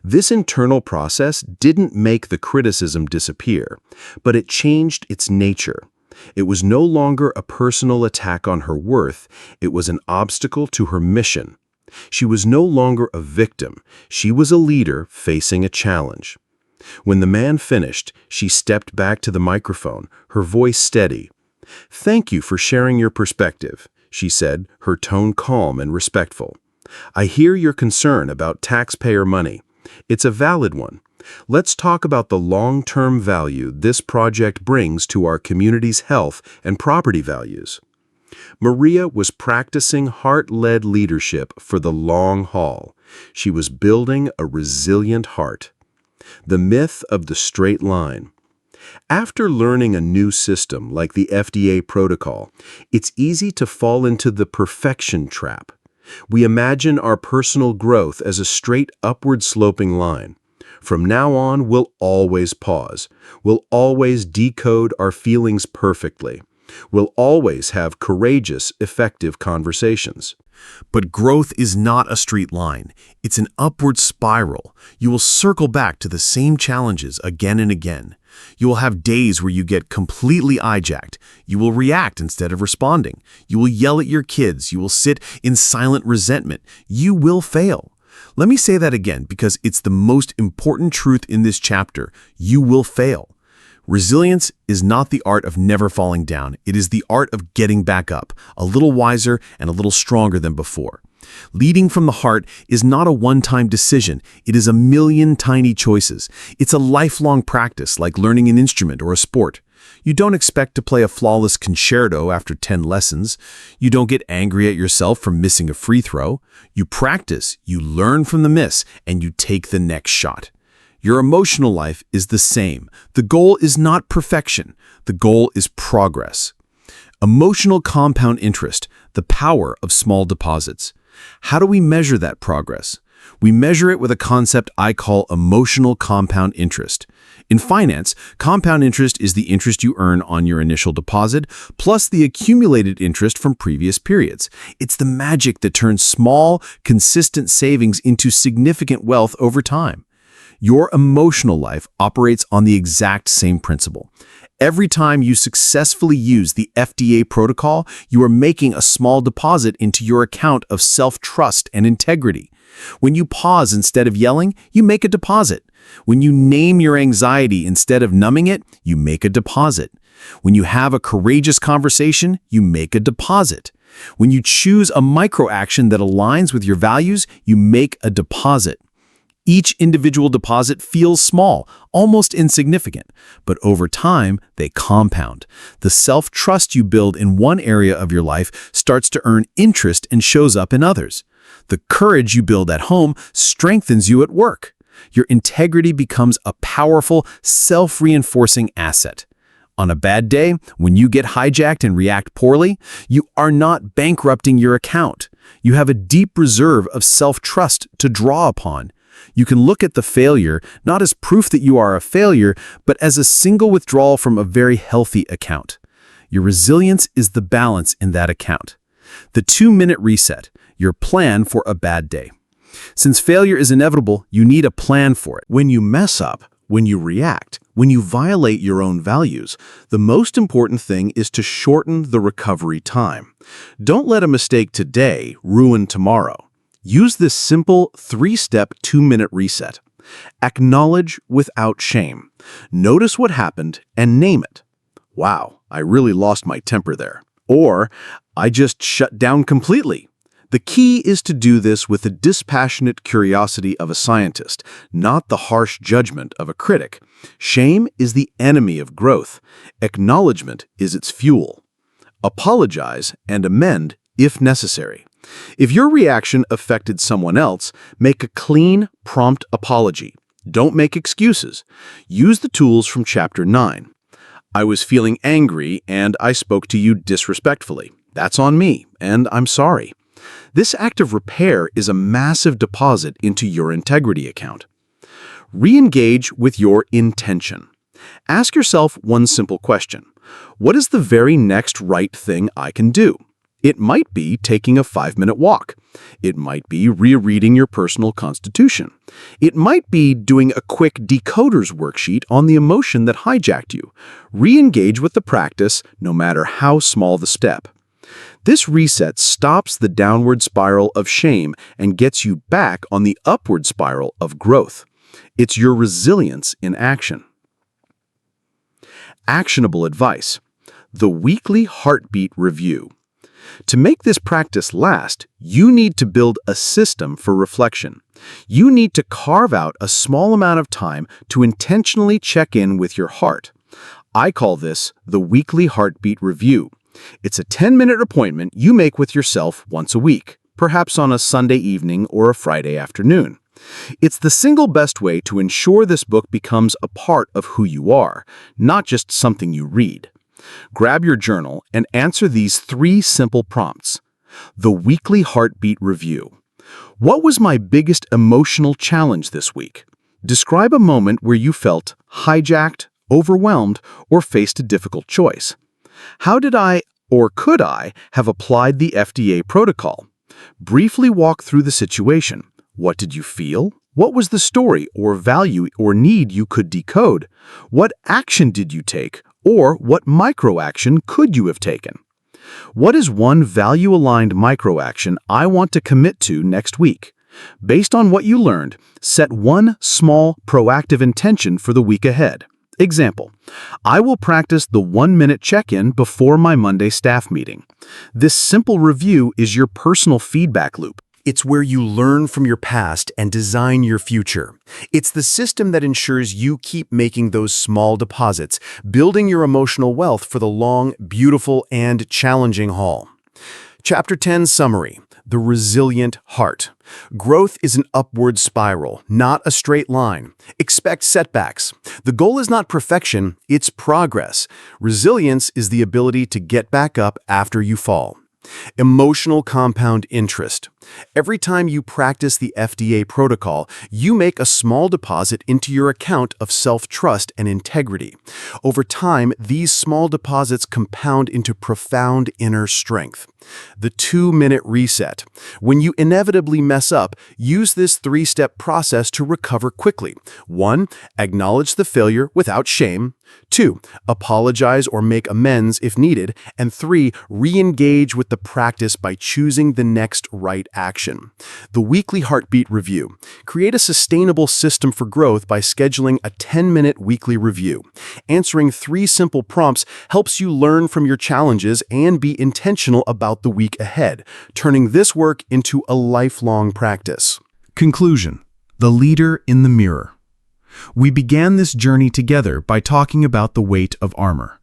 This internal process didn't make the criticism disappear, but it changed its nature. It was no longer a personal attack on her worth, it was an obstacle to her mission. She was no longer a victim, she was a leader facing a challenge. When the man finished, she stepped back to the microphone, her voice steady. "Thank you for sharing your perspective," she said, her tone calm and respectful. "I hear your concern about taxpayer money. It's a valid one. Let's talk about the long-term value this project brings to our community's health and property values." Maria was practicing heart-led leadership for the long haul. She was building a resilient heart. The myth of the straight line. After learning a new system like the FDA protocol, it's easy to fall into the perfection trap. We imagine our personal growth as a straight upward-sloping line. From now on, we'll always pause. We'll always decode our feelings perfectly. We'll always have courageous, effective conversations. But growth is not a straight line. It's an upward spiral. You will circle back to the same challenges again and again. You will have days where you get completely hijacked. You will react instead of responding. You will yell at your kids. You will sit in silent resentment. You will fail. Let me say that again because it's the most important truth in this chapter. You will fail. Resilience is not the art of never falling down. It is the art of getting back up, a little wiser and a little stronger than before. Leading from the heart is not a one-time decision. It is a million tiny choices. It's a lifelong practice, like learning an instrument or a sport. You don't expect to play a flawless concerto after 10 lessons. You don't get angry at yourself for missing a free throw. You practice, you learn from the miss, and you take the next shot. Your emotional life is the same. The goal is not perfection. The goal is progress. Emotional compound interest, the power of small deposits. How do we measure that progress? We measure it with a concept I call emotional compound interest. In finance, compound interest is the interest you earn on your initial deposit, plus the accumulated interest from previous periods. It's the magic that turns small, consistent savings into significant wealth over time. Your emotional life operates on the exact same principle. Every time you successfully use the FDA protocol, you are making a small deposit into your account of self-trust and integrity. When you pause instead of yelling, you make a deposit. When you name your anxiety instead of numbing it, you make a deposit. When you have a courageous conversation, you make a deposit. When you choose a micro-action that aligns with your values, you make a deposit. Each individual deposit feels small, almost insignificant, but over time, they compound. The self-trust you build in one area of your life starts to earn interest and shows up in others. The courage you build at home strengthens you at work. Your integrity becomes a powerful, self-reinforcing asset. On a bad day, when you get hijacked and react poorly, you are not bankrupting your account. You have a deep reserve of self-trust to draw upon. You can look at the failure not as proof that you are a failure, but as a single withdrawal from a very healthy account. Your resilience is the balance in that account. The 2-minute reset, your plan for a bad day. Since failure is inevitable, you need a plan for it. When you mess up, when you react, when you violate your own values, the most important thing is to shorten the recovery time. Don't let a mistake today ruin tomorrow. Use this simple 3-step 2-minute reset. Acknowledge without shame. Notice what happened and name it. Wow, I really lost my temper there. Or, I just shut down completely. The key is to do this with the dispassionate curiosity of a scientist, not the harsh judgment of a critic. Shame is the enemy of growth. Acknowledgement is its fuel. Apologize and amend if necessary. If your reaction affected someone else, make a clean, prompt apology. Don't make excuses. Use the tools from Chapter 9. I was feeling angry and I spoke to you disrespectfully. That's on me, and I'm sorry. This act of repair is a massive deposit into your integrity account. Re-engage with your intention. Ask yourself one simple question. What is the very next right thing I can do? It might be taking a 5-minute walk. It might be rereading your personal constitution. It might be doing a quick Decoder's worksheet on the emotion that hijacked you. Re-engage with the practice, no matter how small the step. This reset stops the downward spiral of shame and gets you back on the upward spiral of growth. It's your resilience in action. Actionable advice. The weekly heartbeat review. To make this practice last, you need to build a system for reflection. You need to carve out a small amount of time to intentionally check in with your heart. I call this the weekly heartbeat review. It's a 10-minute appointment you make with yourself once a week, perhaps on a Sunday evening or a Friday afternoon. It's the single best way to ensure this book becomes a part of who you are, not just something you read. Grab your journal and answer these 3 simple prompts. The weekly heartbeat review. What was my biggest emotional challenge this week? Describe a moment where you felt hijacked, overwhelmed, or faced a difficult choice. How did I, or could I, have applied the FDA protocol? Briefly walk through the situation. What did you feel? What was the story or value or need you could decode? What action did you take? Or what micro-action could you have taken? What is one value-aligned micro-action I want to commit to next week? Based on what you learned, set one small, proactive intention for the week ahead. Example, I will practice the 1-minute check-in before my Monday staff meeting. This simple review is your personal feedback loop. It's where you learn from your past and design your future. It's the system that ensures you keep making those small deposits, building your emotional wealth for the long, beautiful, and challenging haul. Chapter 10 Summary. The Resilient Heart. Growth is an upward spiral, not a straight line. Expect setbacks. The goal is not perfection, it's progress. Resilience is the ability to get back up after you fall. Emotional compound interest. Every time you practice the FDA protocol, you make a small deposit into your account of self-trust and integrity. Over time, these small deposits compound into profound inner strength. The 2-minute reset. When you inevitably mess up, use this 3-step process to recover quickly. 1. Acknowledge the failure without shame. 2. Apologize or make amends if needed. And 3. Re-engage with the practice by choosing the next right action. The weekly heartbeat review. Create a sustainable system for growth by scheduling a 10-minute weekly review. Answering 3 simple prompts helps you learn from your challenges and be intentional about the week ahead, turning this work into a lifelong practice. Conclusion. The leader in the mirror. We began this journey together by talking about the weight of armor.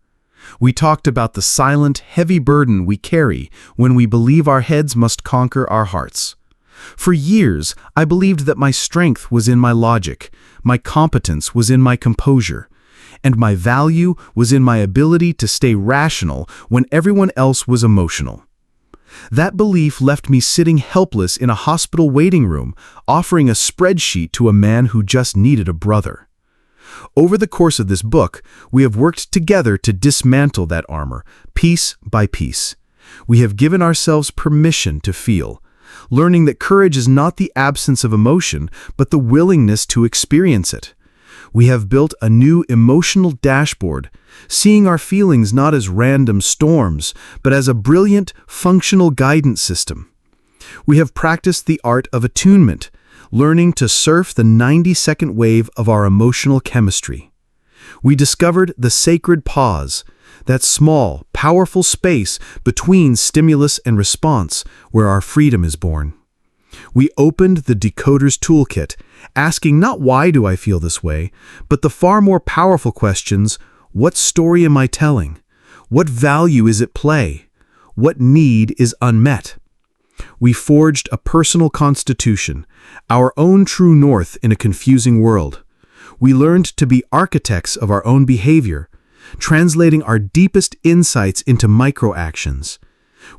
We talked about the silent, heavy burden we carry when we believe our heads must conquer our hearts. For years, I believed that my strength was in my logic, my competence was in my composure, and my value was in my ability to stay rational when everyone else was emotional. That belief left me sitting helpless in a hospital waiting room, offering a spreadsheet to a man who just needed a brother. Over the course of this book, we have worked together to dismantle that armor, piece by piece. We have given ourselves permission to feel, learning that courage is not the absence of emotion, but the willingness to experience it. We have built a new emotional dashboard, seeing our feelings not as random storms, but as a brilliant, functional guidance system. We have practiced the art of attunement, learning to surf the 90-second wave of our emotional chemistry. We discovered the sacred pause, that small, powerful space between stimulus and response where our freedom is born. We opened the Decoder's Toolkit, asking not why do I feel this way, but the far more powerful questions, what story am I telling? What value is at play? What need is unmet? We forged a personal constitution, our own true north in a confusing world. We learned to be architects of our own behavior, translating our deepest insights into micro-actions.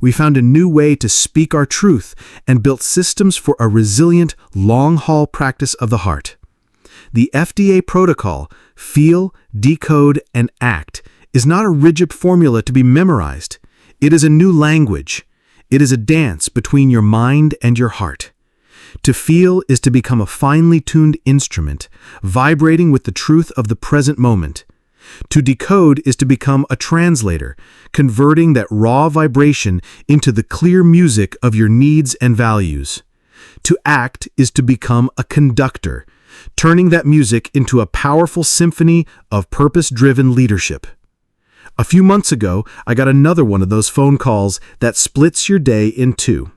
We found a new way to speak our truth and built systems for a resilient, long-haul practice of the heart. The FDA protocol, feel, decode, and act, is not a rigid formula to be memorized. It is a new language. It is a dance between your mind and your heart. To feel is to become a finely tuned instrument, vibrating with the truth of the present moment. To decode is to become a translator, converting that raw vibration into the clear music of your needs and values. To act is to become a conductor, turning that music into a powerful symphony of purpose-driven leadership. A few months ago, I got another one of those phone calls that splits your day in two.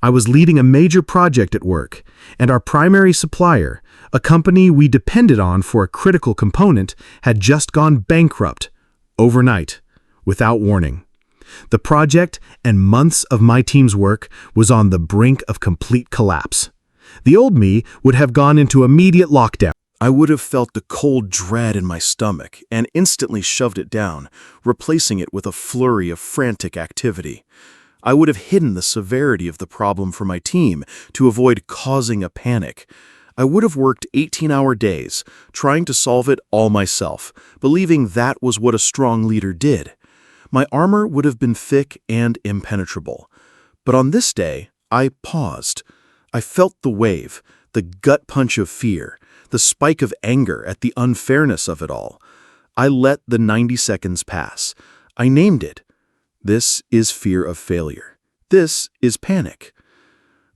I was leading a major project at work, and our primary supplier, a company we depended on for a critical component, had just gone bankrupt, overnight, without warning. The project and months of my team's work was on the brink of complete collapse. The old me would have gone into immediate lockdown. I would have felt the cold dread in my stomach and instantly shoved it down, replacing it with a flurry of frantic activity. I would have hidden the severity of the problem for my team to avoid causing a panic. I would have worked 18-hour days, trying to solve it all myself, believing that was what a strong leader did. My armor would have been thick and impenetrable. But on this day, I paused. I felt the wave, the gut punch of fear, the spike of anger at the unfairness of it all. I let the 90 seconds pass. I named it. This is fear of failure. This is panic.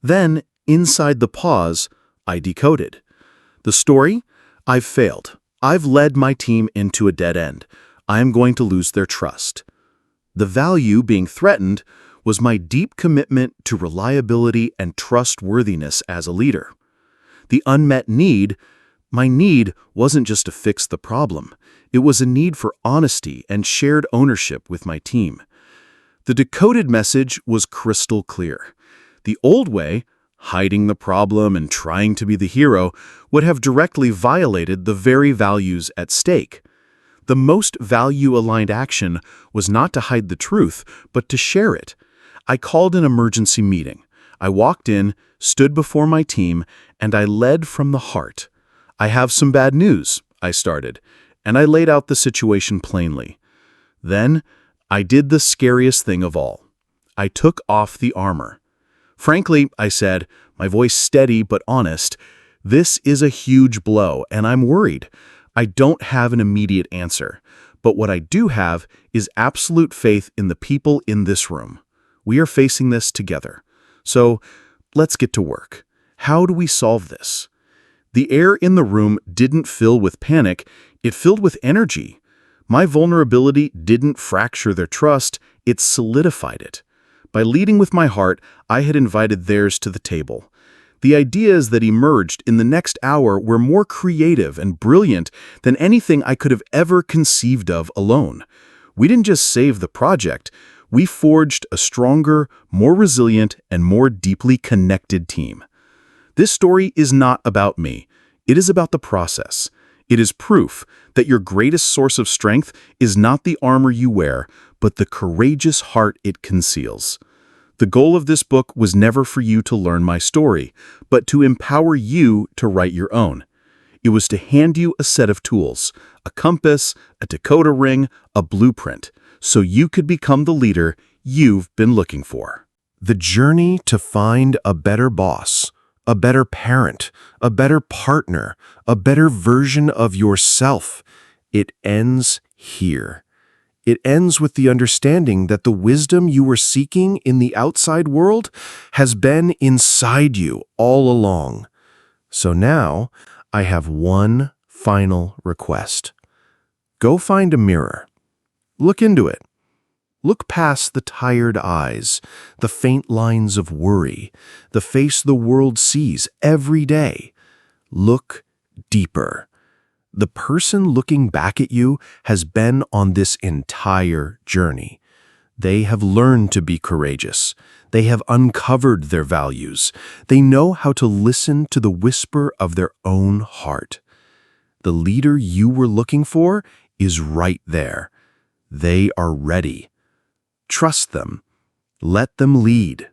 Then, inside the pause, I decoded. The story? I've failed. I've led my team into a dead end. I am going to lose their trust. The value being threatened was my deep commitment to reliability and trustworthiness as a leader. The unmet need, my need wasn't just to fix the problem. It was a need for honesty and shared ownership with my team. The decoded message was crystal clear. The old way, hiding the problem and trying to be the hero, would have directly violated the very values at stake. The most value-aligned action was not to hide the truth, but to share it. I called an emergency meeting. I walked in, stood before my team, and I led from the heart. "I have some bad news," I started, and I laid out the situation plainly. Then, I did the scariest thing of all. I took off the armor. "Frankly," I said, my voice steady but honest, "this is a huge blow, and I'm worried. I don't have an immediate answer, but what I do have is absolute faith in the people in this room. We are facing this together. So, let's get to work. How do we solve this?" The air in the room didn't fill with panic, it filled with energy. My vulnerability didn't fracture their trust, it solidified it. By leading with my heart, I had invited theirs to the table. The ideas that emerged in the next hour were more creative and brilliant than anything I could have ever conceived of alone. We didn't just save the project, we forged a stronger, more resilient, and more deeply connected team. This story is not about me. It is about the process. It is proof that your greatest source of strength is not the armor you wear, but the courageous heart it conceals. The goal of this book was never for you to learn my story, but to empower you to write your own. It was to hand you a set of tools, a compass, a decoder ring, a blueprint, so you could become the leader you've been looking for. The journey to find a better boss, a better parent, a better partner, a better version of yourself, it ends here. It ends with the understanding that the wisdom you were seeking in the outside world has been inside you all along. So now, I have one final request. Go find a mirror. Look into it. Look past the tired eyes, the faint lines of worry, the face the world sees every day. Look deeper. The person looking back at you has been on this entire journey. They have learned to be courageous. They have uncovered their values. They know how to listen to the whisper of their own heart. The leader you were looking for is right there. They are ready. Trust them. Let them lead.